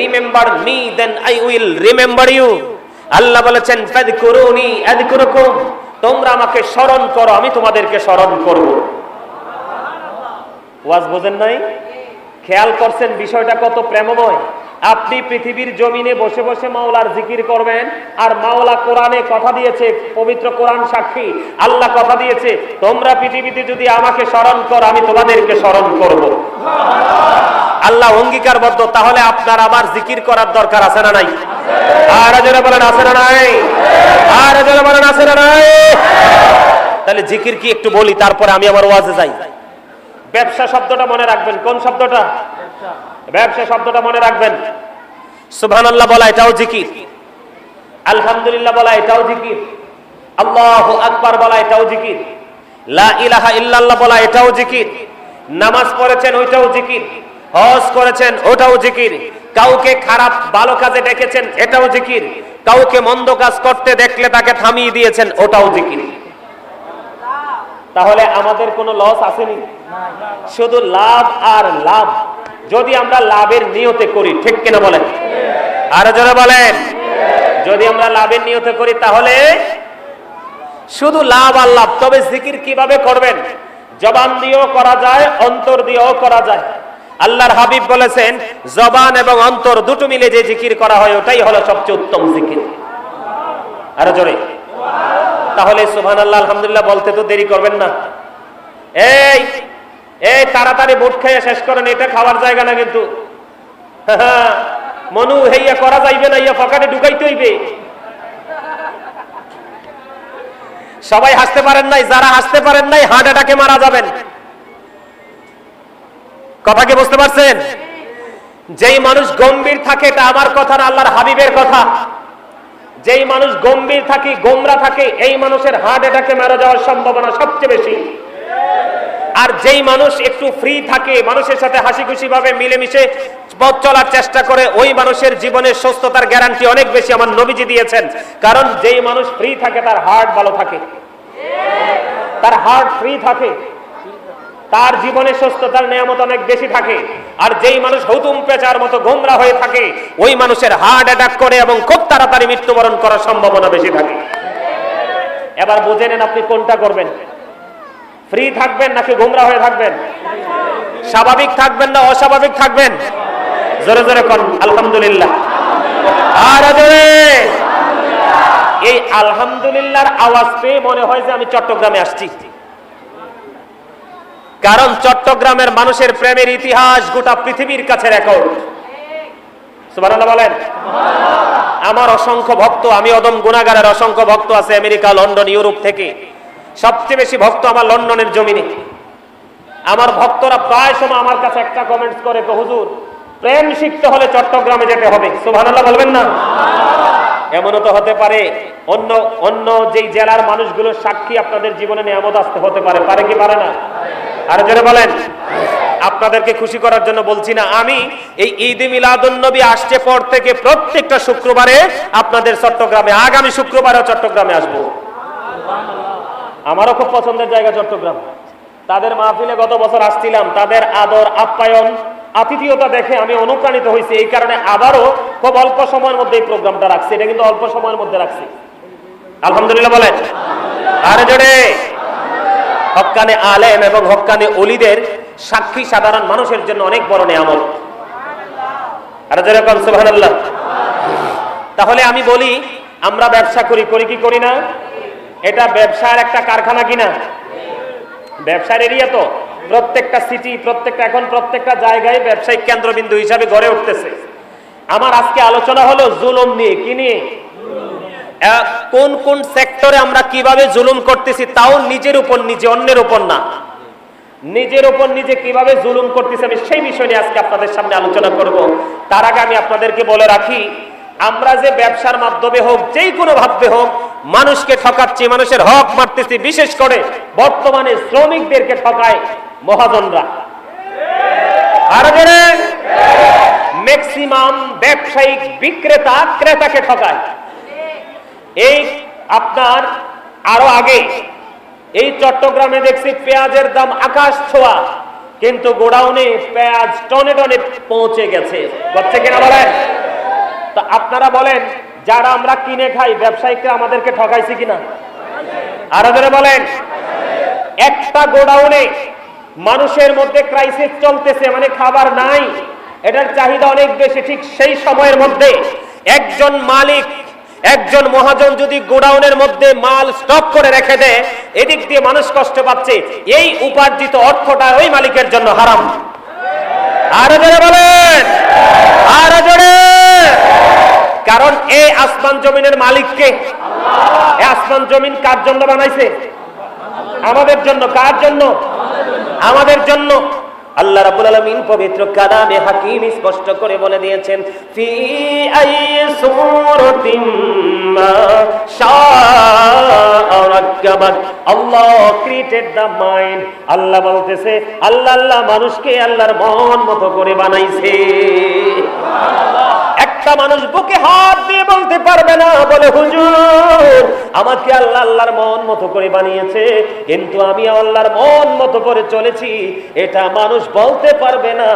remember me then I will remember you. আল্লাহ বলেছেন ফাযকুরুনি আযকুরুকুম, তোমরা আমাকে স্মরণ করো আমি তোমাদেরকে স্মরণ করব। ওয়াজ বোঝেন নাই? খেয়াল করছেন বিষয়টা কত প্রেমময়? আপনি পৃথিবীর জমিনে বসে বসে মাওলার জিকির করবেন, আর মাওলা কোরআনে কথা দিয়েছে, পবিত্র কোরআন সাক্ষী, আল্লাহ কথা দিয়েছে তোমরা পৃথিবীতে যদি আমাকে স্মরণ করো আমি তোমাদেরকে স্মরণ করব। আল্লাহ অঙ্গীকারবদ্ধ। তাহলে আপনার আমার জিকির করার দরকার আছে না নাই? আর যারা বলেন আছে না নাই? আর যারা বলেন আছে না নাই? তাহলে জিকির কি একটু বলি, তারপরে আমি আমার ওয়াজে যাই। ব্যবসা শব্দটা মনে রাখবেন। কোন শব্দটা? ব্যবসা শব্দটা মনে রাখবেন। সুবহানাল্লাহ বলা এটাও জিকির, আলহামদুলিল্লাহ বলা এটাও জিকির, আল্লাহু আকবার বলা এটাও জিকির, লা ইলাহা ইল্লাল্লাহ বলা এটাও জিকির, নামাজ পড়েছেন ওইটাও জিকির, হজ করেছেন ওটাও জিকির, কাউকে খারাপ ভালো কাজে ডেকেছেন এটাও জিকির, কাউকে মন্দ কাজ করতে দেখলে তাকে থামিয়ে দিয়েছেন ওটাও জিকির। তাহলে আমাদের কোনো লস আসেনি, শুধু লাভ আর লাভ। যদি আমরা লাভের নিয়তে করি, ঠিক কিনা বলেন? আরো জোরে বলেন। যদি আমরা লাভের নিয়তে করি তাহলে শুধু লাভ আর লাভ। তবে জিকির কিভাবে করবেন? জবান দিয়েও করা যায়, অন্তর দিয়েও করা যায়। আল্লাহর হাবিব বলেছেন, জবান এবং অন্তর দুটো মিলে যে জিকির করা হয় ওটাই হলো সবচেয়ে উত্তম জিকির। আরো জোরে। তাহলে সুবহানাল্লাহ আলহামদুলিল্লাহ বলতে তো দেরি করবেন না। এই এই তাড়াতাড়ি বুট খেয়ে শেষ করেন, এটা খাওয়ার জায়গা না কিন্তু। মনু হেইয়া করা যাইবে না, ইয়া পকেটে ঢুকাইতে হইবে। সবাই হাসতে পারেন নাই, যারা হাসতে পারেন নাই হার্ট অ্যাটাকে মারা যাবেন। কথা কি বুঝতে পারছেন? যেই মানুষ গম্ভীর থাকে, এটা আমার কথা না, আল্লাহর হাবিবের কথা। যেই মানুষ গম্ভীর থাকে, গোমরা থাকে, এই মানুষের হার্ট অ্যাটাকে মারা যাওয়ার সম্ভাবনা সবচেয়ে বেশি। আর যেই মানুষ একটু ফ্রি থাকে, মানুষের সাথে হাসি খুশি ভাবে মিলেমিশে পথ চলার চেষ্টা করে, ওই মানুষের জীবনের সুস্থতার গ্যারান্টি অনেক বেশি আমার নবীজি দিয়েছেন। কারণ যেই মানুষ ফ্রি থাকে তার হার্ট ভালো থাকে, তার হার্ট ফ্রি থাকে, তার জীবনের সুস্থতার নিয়ামত অনেক বেশি থাকে। আর যেই মানুষ হুতুম পেঁচার মতো গোমরা হয়ে থাকে, ওই মানুষের হার্ট অ্যাটাক করে এবং খুব তাড়াতাড়ি মৃত্যুবরণ করার সম্ভাবনা বেশি থাকে। এবার বুঝে নেন আপনি কোনটা করবেন। ফ্রি থাকবেন নাকি গোমরা হয়ে থাকবেন? স্বাভাবিক থাকবেন না অস্বাভাবিক থাকবেন? জোরে জোরে কোন আলহামদুলিল্লাহ। আর জোরে। এই আলহামদুলিল্লাহর আওয়াজ পেয়ে মনে হয় যে আমি চট্টগ্রামে আসছি। কারণ চট্টগ্রামের মানুষের প্রেমের ইতিহাস গোটা পৃথিবীর কাছে রেকর্ড। সুবহানাল্লাহ বলেন। আমার অসংখ্য ভক্ত, আমি অদম গুনাহগারের অসংখ্য ভক্ত আছে আমেরিকা, লন্ডন, ইউরোপ থেকে। সবচেয়ে বেশি ভক্ত আমার লন্ডনের জমিনে। আমার ভক্তরা প্রায় সময় আমার কাছে একটা কমেন্টস করে, হুজুর প্রেম শিখতে হলে চট্টগ্রামে যেতে হবে। সুবহানাল্লাহ বলবেন না? এমনও তো হতে পারে অন্য অন্য যেই জেলার মানুষগুলোর সাক্ষী আপনাদের জীবনে নিয়ামত আসতে হতে পারে। পারে কি পারে না? আর জোরে বলেন। আপনাদেরকে খুশি করার জন্য বলছি না, আমি এই ঈদে মিলাদুন নবী আসছে পর থেকে প্রত্যেকটা শুক্রবারে আপনাদের চট্টগ্রামে, আগামী শুক্রবারেও চট্টগ্রামে আসবো। আমারও খুব পছন্দের জায়গা চট্টগ্রাম। তাদের মাহফিলে গত বছর আসছিলাম, তাদের আদর আপ্যায়ন আতিথেয়তা দেখে আমি অনুপ্রাণিত হয়েছি। এই কারণে আবারও খুব অল্প সময়ের মধ্যে এই প্রোগ্রামটা রাখছি। এটা কিন্তু অল্প সময়ের মধ্যে রাখছি। আলহামদুলিল্লাহ বলেন। আরে জোরে। হক্কানে আলেম এবং হক্কানে ওলিদের সাক্ষী সাধারণ মানুষের জন্য অনেক বড় নিয়ামত। আরে জোরে কোন সুবহানাল্লাহ। তাহলে আমি বলি, আমরা ব্যবসা করি, করি কি করি না? এটা ব্যবসার একটা কারখানা কিনা? ব্যবসার এরিয়া তো। প্রত্যেকটা সিটি, এখন প্রত্যেকটা জায়গায় ব্যবসায়িক কেন্দ্রবিন্দু হিসাবে গড়ে উঠতেছে। আমার আজকে আলোচনা হলো জুলুম নিয়ে। কি নিয়ে? কোন কোন সেক্টরে আমরা কিভাবে জুলুম করতেছি, তাও নিজের উপর নিজে, অন্যের উপর না। নিজের উপর নিজে কিভাবে জুলুম করতেছি, আমি সেই বিষয় নিয়ে আজকে আপনাদের সামনে আলোচনা করব। তার আগে আমি আপনাদেরকে বলে রাখি, আমরা যে ব্যবসার মাধ্যমে হোক, যেই কোনো ভাবে হোক, মানুষকে ঠকাচ্ছি, মানুষের হক মারতেছি। বিশেষ করে বর্তমানে শ্রমিকদেরকে ঠকায় মহাজনরা। আর ম্যাক্সিমাম ব্যবসায়িক বিক্রেতা ক্রেতাকে ঠকায়। এই আপনার আরো আগে এই চট্টগ্রামে দেখছি পেঁয়াজের দাম আকাশ ছোঁয়া, কিন্তু গোডাউনে পেঁয়াজ টনে টনে পৌঁছে গেছে। হচ্ছে কিনা বলেন? তো আপনারা বলেন, যারা আমরা কিনে খাই, ব্যবসায়িকরা আমাদেরকে ঠকাইছে কিনা? আর বলেন। একটা গোডাউনে মানুষের মধ্যে ক্রাইসিস চলতেছে, মানে খাবার নাই, এটার চাহিদা অনেক বেশি। ঠিক সেই সময়ের মধ্যে একজন মালিক, একজন মহাজন যদি গোডাউনের মধ্যে মাল স্টক করে রেখে দেয়, এদিক দিয়ে মানুষ কষ্ট পাচ্ছে, এই উপার্জিত অর্থটা ওই মালিকের জন্য হারাম। আরো জোরে বলেন। আরো জোরে। কারণ এই আসমান জমিনের মালিককে, এই আসমান জমিন কার জন্য বানাইছে? আমাদের জন্য। কার জন্য? আমাদের জন্য। আল্লাহ রাব্বুল আলামিন পবিত্র কালামে হাকিম স্পষ্ট করে বলে দিয়েছেন, ফি আইয়ি সূরাতিন মা শাআ রাক্কাবাক। আল্লাহ ক্রিয়েটেড দ্য মাইন্ড। আল্লাহ বলতেছে, আল্লাহ মানুষকে আল্লাহর মন মতো করে বানাইছে। সুবহানাল্লাহ। একটা মানুষ বুকে হাত দিয়ে বলতে পারবে না, বলে হুজুর আমাকে আল্লাহ আল্লাহর মন মতো করে বানিয়েছে, কিন্তু আমি আল্লাহর মন মতো করে চলেছি, এটা মানুষ বলতে পারবে না।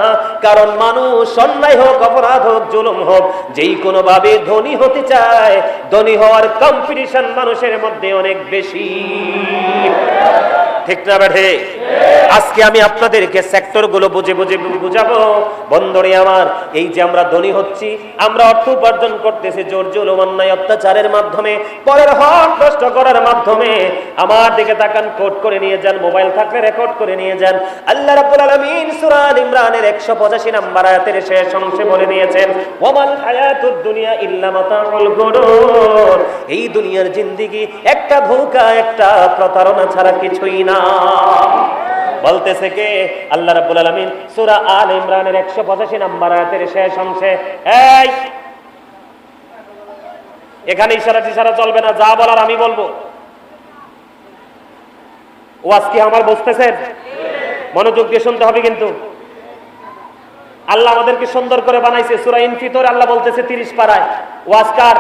কারণ মানুষ অন্যায় হোক, অপরাধ হোক, জুলুম হোক, যেই কোনো ভাবে ধনী হতে চায়, ধনী হওয়ার কম্পিটিশন মানুষের মধ্যে অনেক বেশি। ঠিক না বেঠে? আজকে আমি আপনাদেরকে সেক্টর গুলো বুঝে বুঝে বুঝাবো। বন্ধুরে আমার, এই যে আমরা ধনী হচ্ছি, আমরা অর্থ উপার্জন করতেছি জোর জুলুম অন্যায় অত্যাচারের মাধ্যমে, পরের হক নষ্ট করার মাধ্যমে। আমার দিকে তাকান, কোট করে নিয়ে যান, মোবাইল থাকলে রেকর্ড করে নিয়ে যান। আল্লাহ রাব্বুল আলামিন সূরা আল ইমরানের 185 নম্বর আয়াতের শেষ অংশে বলে দিয়েছেন, ওয়ামাল হায়াতুদ দুনিয়া ইল্লা মাতাউল গুরুর। এই দুনিয়ার জিন্দেগি একটা ধোঁকা, একটা প্রতারণা ছাড়া কিছুই না। বলতেছে কে? আল্লাহ রাব্বুল আলামিন সূরা আল ইমরানের 185 নম্বর আয়াতের শেষ অংশে। এই এখানে ইশারা চলবে না, যা বলার আমি বলবো। ওয়াজ কি আমার বুঝতেছেন? মনোযোগ দিয়ে শুনতে হবে কিন্তু। আল্লাহ আমাদেরকে সুন্দর করে বানাইছে। সূরা ইনফিতর আল্লাহ বলতেছে 30 পারায়, ওয়াজ কার?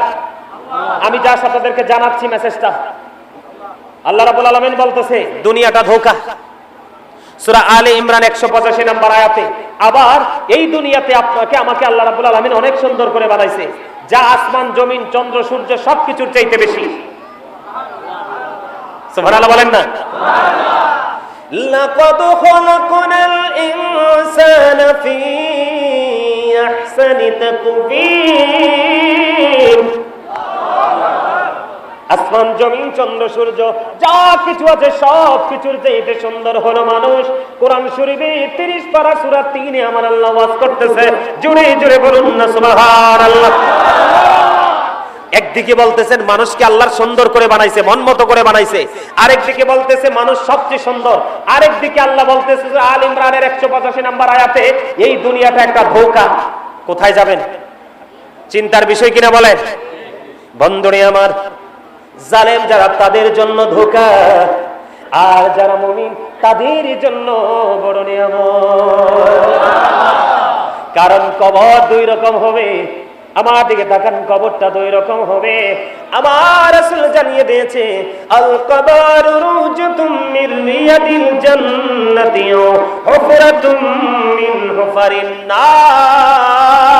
আমি যা আপনাদেরকে জানাচ্ছি মেসেজটা। আল্লাহ রাব্বুল আলামিন বলতেছে দুনিয়াটা ধোঁকা। সূরা আলে ইমরান 185 নম্বর আয়াতে। আবার এই দুনিয়াতে আপনাকে আমাকে আল্লাহ রাব্বুল আলামিন অনেক সুন্দর করে বানাইছে, যা আসমান জমিন চন্দ্র সূর্য সবকিছুর চাইতে বেশি। সুবহানাল্লাহ বলেন না? লাকাদ খালাকনাল ইনসানা ফি আহসানি তাকবীর। আসমান জমিন চন্দ্র সূর্য যা কিছু আছে সব কিছুর চাইতে সুন্দর হলো মানুষ। কোরআন শরীফে 30 পারা সূরা 3 আমার আল্লাহ ওয়াজ করতেছে, জোরে জোরে বলুন না সুবহানাল্লাহ। একদিকে বলতেছেন মানুষকে আল্লাহ সুন্দর করে বানাইছে, মন মতো করে বানাইছে, আরেকদিকে বলতেছে মানুষ সবচেয়ে সুন্দর। আরেকদিকে আল্লাহ বলতেছে আল ইমরানের 185 নম্বর আয়াতে, এই দুনিয়াটা একটা ধোঁকা। কোথায় যাবেন? চিন্তার বিষয় কিনা বলেন? বন্ধুরে আমার, জালেম যারা তাদের জন্য ধোঁকা, আর যারা মুমিন তাদের জন্য বড় নিয়ামত। কারণ কবর দুই রকম হবে। আমার দিকে তাকান, কবরটা দুই রকম হবে। আমার রাসূল জানিয়ে দিয়েছে, আল কবরু রুজতুম মির রিয়াদিল জান্নাতি হুফরাতুম মিন হুফারিন নার।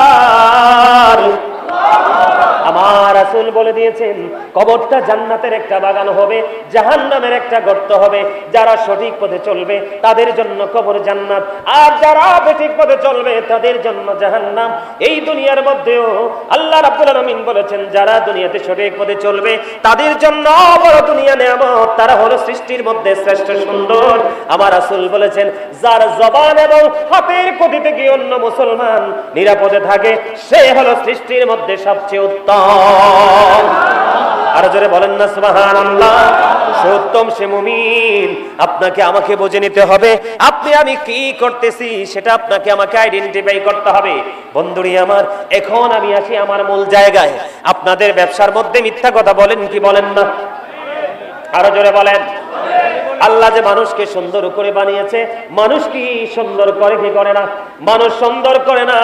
আমার রাসূল বলে দিয়েছেন, কবরটা জান্নাতের একটা বাগান হবে, জাহান্নামের একটা গর্ত হবে। যারা সঠিক পথে চলবে তাদের জন্য কবর জান্নাত, আর যারা বেঠিক পথে চলবে তাদের জন্য জাহান্নাম। এই দুনিয়ার মধ্যেও আল্লাহ রাব্বুল আলামিন বলেছেন, যারা দুনিয়াতে সঠিক পথে চলবে তাদের জন্য বড় দুনিয়া নিয়ামত, তারা হলো সৃষ্টির মধ্যে শ্রেষ্ঠ সুন্দর। আমার রাসূল বলেছেন, যার জবান এবং হাতের গতিতে কি অন্য মুসলমান নিরাপদে থাকে, সে হলো সৃষ্টির মধ্যে সবচেয়ে উত্তম। আর জোরে বলেন না সুবহানাল্লাহ। সত্যম সে মুমিন। আপনাকে আমাকে বুঝে নিতে হবে, আপনি আমি কি করতেছি সেটা আপনাকে আমাকে আইডেন্টিফাই করতে হবে। বন্ধুরি আমার, এখন আমি আসি আমার মূল জায়গায়। আপনাদের ব্যবসার মধ্যে মিথ্যা কথা বলেন কি বলেন না? আরো জোরে বলেন। আল্লাহ যে মানুষকে সুন্দর করে বানিয়েছে, মানুষ কি সুন্দর করে কি করে না? মানুষ সুন্দর করে না।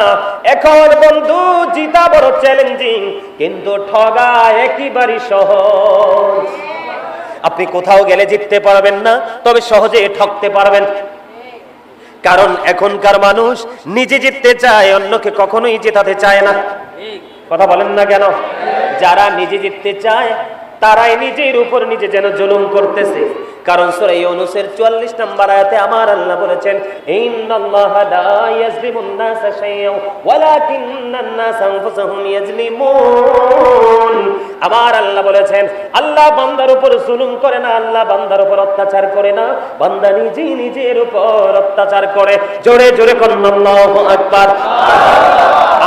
এখন বন্ধু জিতা বড় চ্যালেঞ্জিং, কিন্তু ঠগা একেবারে সহজ। আপনি কোথাও গেলে জিততে পারবেন না, তবে সহজে ঠকতে পারবেন। কারণ এখনকার মানুষ নিজে জিততে চায়, অন্যকে কখনোই জেতাতে চায় না। কথা বলেন না কেন? যারা নিজে জিততে চায় তারাই নিজের উপর নিজে যেন জুলুম করতেছে। কারণ সূরা ইউনূসের 44 নম্বর আয়াতে আমার আল্লাহ বলেছেন, ইন্নাল্লাহা লা ইয়াজলিমুন নাসা শাইআন ওয়ালাকিন্নান নাসা আনফুসাহুম ইয়াজলিমুন। আমার আল্লাহ বলেছেন, আল্লাহ বান্দার উপর জুলুম করে না, আল্লাহ বান্দার উপর অত্যাচার করে না, বান্দা নিজেই নিজের উপর অত্যাচার করে। জোরে জোরে বলুন আল্লাহু আকবার।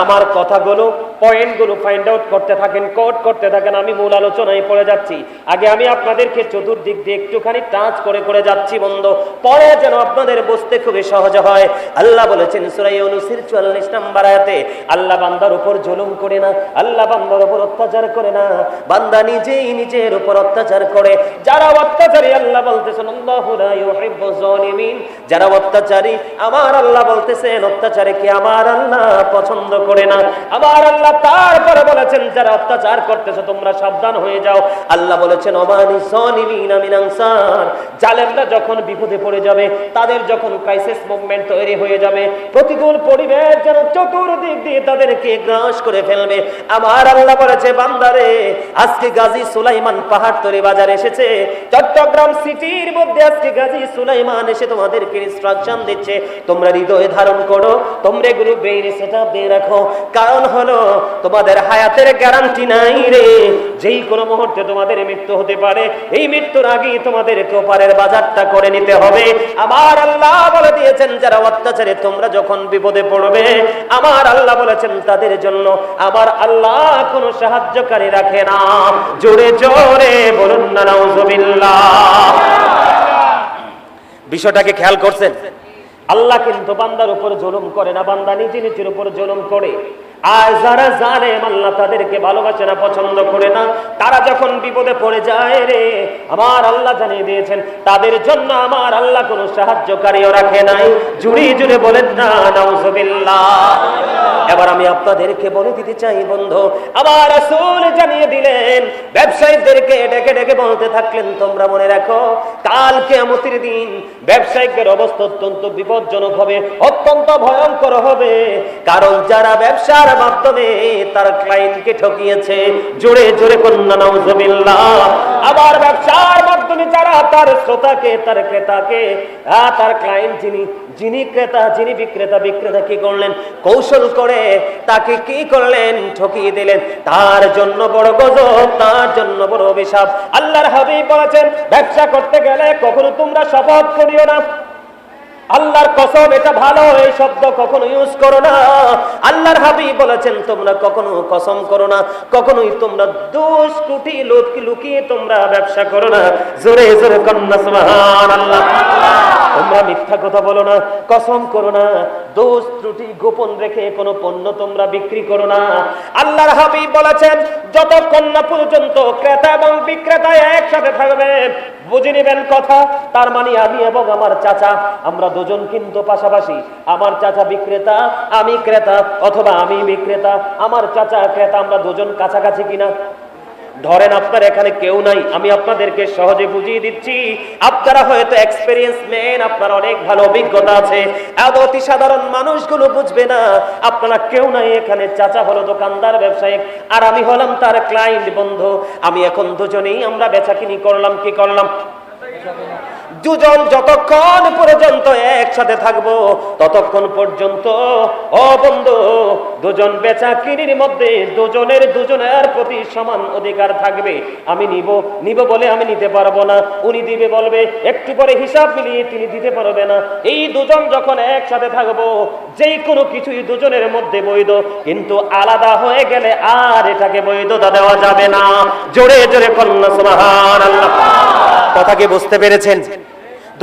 আমার কথাগুলো পয়েন্টগুলো ফাইন্ড আউট করতে থাকেন, কোট করতে থাকেন। আমি মূল আলোচনায় পড়ে যাচ্ছি। আগে আমি আপনাদেরকে চতুর্দিক দিয়ে একটুখানি টাচ করে করে যাচ্ছি বন্ধু, পরে যেন আপনাদের বুঝতে খুবই সহজ হয়। আল্লাহ বলেছেন সূরা ইউনূসের 44 নম্বর আয়াতে, আল্লাহ বান্দার উপর জুলুম করে না, আল্লাহ বান্দার উপর অত্যাচার করে না, বান্দা নিজেই নিজের উপর অত্যাচার করে। যারা অত্যাচারী আল্লাহ বলতেছেন আল্লাহু লা ইউহিব্বুয যালিমিন, যারা অত্যাচারী আমার আল্লাহ বলতেছেন অত্যাচারীকে আমার আল্লাহ পছন্দ করে না। আমার আল্লাহ তারপরে বলেছেন যারা অত্যাচার করতেছে তোমরা সাবধান হয়ে যাও। আল্লাহ বলেছেন ওমানি যালিমিনা মিন আনসার, জালেমরা যখন বিপদে পড়ে যাবে, তাদের যখন ক্রাইসিস মুভমেন্ট তৈরি হয়ে যাবে, প্রতিকূল পরিবেশ যেন চতুর্দিক দিয়ে তাদেরকে গ্রাস করে ফেলবে, আমার আল্লাহ বলেছে বান্দারে আজকে গাজী সুলাইমান পাহাড়তলী বাজার এসেছে, চট্টগ্রাম সিটির মধ্যে আজকে গাজী সুলাইমান এসে তোমাদেরকে ইনস্ট্রাকশন দিচ্ছে, তোমরা হৃদয়ে ধারণ করো, তোমরা এগুলো বেইরে সেটআপ দিয়ে রাখো। কারণ হলো তোমাদের হায়াতের গ্যারান্টি নাই রে, যেই কোনো মুহূর্তে তোমাদের মৃত্যু হতে পারে, এই মৃত্যুর আগেই তোমাদেরকে ওপারের বাজারটা করে নিতে হবে। আমার আল্লাহ বলে দিয়েছেন যারা অত্যাচারে তোমরা যখন বিপদে পড়বে, আমার আল্লাহ বলেছেন তাদের জন্য আমার আল্লাহ কোনো সাহায্যকারী রাখে না। জোরে জোরে বলুন না নাউজুবিল্লাহ। বিষয়টাকে খেয়াল করছেন? আল্লাহ কিন্তু বান্দার উপর জুলুম করে না, বান্দা নিজে নিজের উপর জুলুম করে। আর যারা জালেম আল্লাহ তাদেরকে ভালোবাসে না, পছন্দ করে না, তারা যখন বিপদে পড়ে যায় রে, আমার আল্লাহ জানিয়ে দিয়েছেন তাদের জন্য আমার আল্লাহ কোনো সাহায্যকারীও রাখে নাই। জুড়ে জুড়ে বলেন না নাউজুবিল্লাহ। এবার আমি আপনাদেরকে বলে দিতে চাই বন্ধু, আমার রাসূল জানিয়ে দিলেন, ব্যবসায়ীদেরকে ডেকে ডেকে বলতে থাকলেন তোমরা মনে রাখো কাল কিয়ামতের দিন ব্যবসায়ীদের অবস্থা অত্যন্ত বিপজ্জনক হবে, অত্যন্ত ভয়ঙ্কর হবে। কারণ যারা ব্যবসার মাধ্যমে তার ক্লায়েন্টকে ঠকিয়েছে, জোরে জোরে কন্যা নাউজুবিল্লাহ। আবার ব্যবসার মাধ্যমে যারা তার শ্রোতাকে, তার ক্রেতাকে, তার ক্লায়েন্ট যিনি ক্রেতা, যিনি বিক্রেতা কি করলেন, কৌশল করে তাকে কি করলেন, ঠকিয়ে দিলেন। তার জন্য বড় গজব, তার জন্য বড় অভিশাপ। আল্লাহর হাবিব বলেছেন ব্যবসা করতে গেলে কখনো তোমরা শপথ করিও না, আল্লাহর কসম, এটা ভালো এই শব্দ কখনো ইউজ করো না। আল্লাহর হাবিব বলেছেন তোমরা কখনো কসম করো না, কখনোই তোমরা দোষ ত্রুটি লুকিয়ে তোমরা ব্যবসা করো না। জোরে জোরে কন্যা সুবহানাল্লাহ। তোমরা মিথ্যা কথা বলো না, কসম করো না, দোষ ত্রুটি গোপন রেখে কোনো পণ্য তোমরা বিক্রি করো না। আল্লাহর হাবিব বলেছেন যতক্ষণ না পর্যন্ত ক্রেতা এবং বিক্রেতা একসাথে থাকবে, বুঝে নেবেন কথা। তার মানে আমি এবং আমার চাচা আমরা দুজন কিন্তু পাশাপাশি, আমার চাচা বিক্রেতা, আমি ক্রেতা, অথবা আমি বিক্রেতা, আমার চাচা ক্রেতা, আমরা দুজন কাছাকাছি কিনা। ধরেন আপনার এখানে কেউ নাই, আমি আপনাদেরকে সহজে বুঝিয়ে দিচ্ছি। আপনারা হয়তো এক্সপেরিয়েন্স ম্যান, আপনার অনেক ভালো অভিজ্ঞতা আছে, অতি সাধারণ মানুষগুলো বুঝবে না। আপনারা কেউ নাই এখানে, চাচা হলো দোকানদার ব্যবসায়িক, আর আমি হলাম তার ক্লায়েন্ট বন্ধু। আমি এখন দুজনেই আমরা বেচাকিনি করলাম, কি করলাম, দুজন যতক্ষণ পর্যন্ত একসাথে থাকবো ততক্ষণ পর্যন্ত ও বন্ধু দুজন বেচা কিনির মধ্যে দুজনের প্রতি সমান অধিকার থাকবে। আমি নিব বলে আমি নিতে পারবো না, উনি দিবে বলবে, একটু পরে হিসাব মিলিয়ে তিনি দিতে পারবে না। এই দুজন যখন একসাথে থাকবো যেই কোনো কিছুই দুজনের মধ্যে বৈধ, কিন্তু আলাদা হয়ে গেলে আর এটাকে বৈধতা দেওয়া যাবে না। জোরে জোরে কন্যা সুবহানাল্লাহ। কথা কি বুঝতে পেরেছেন?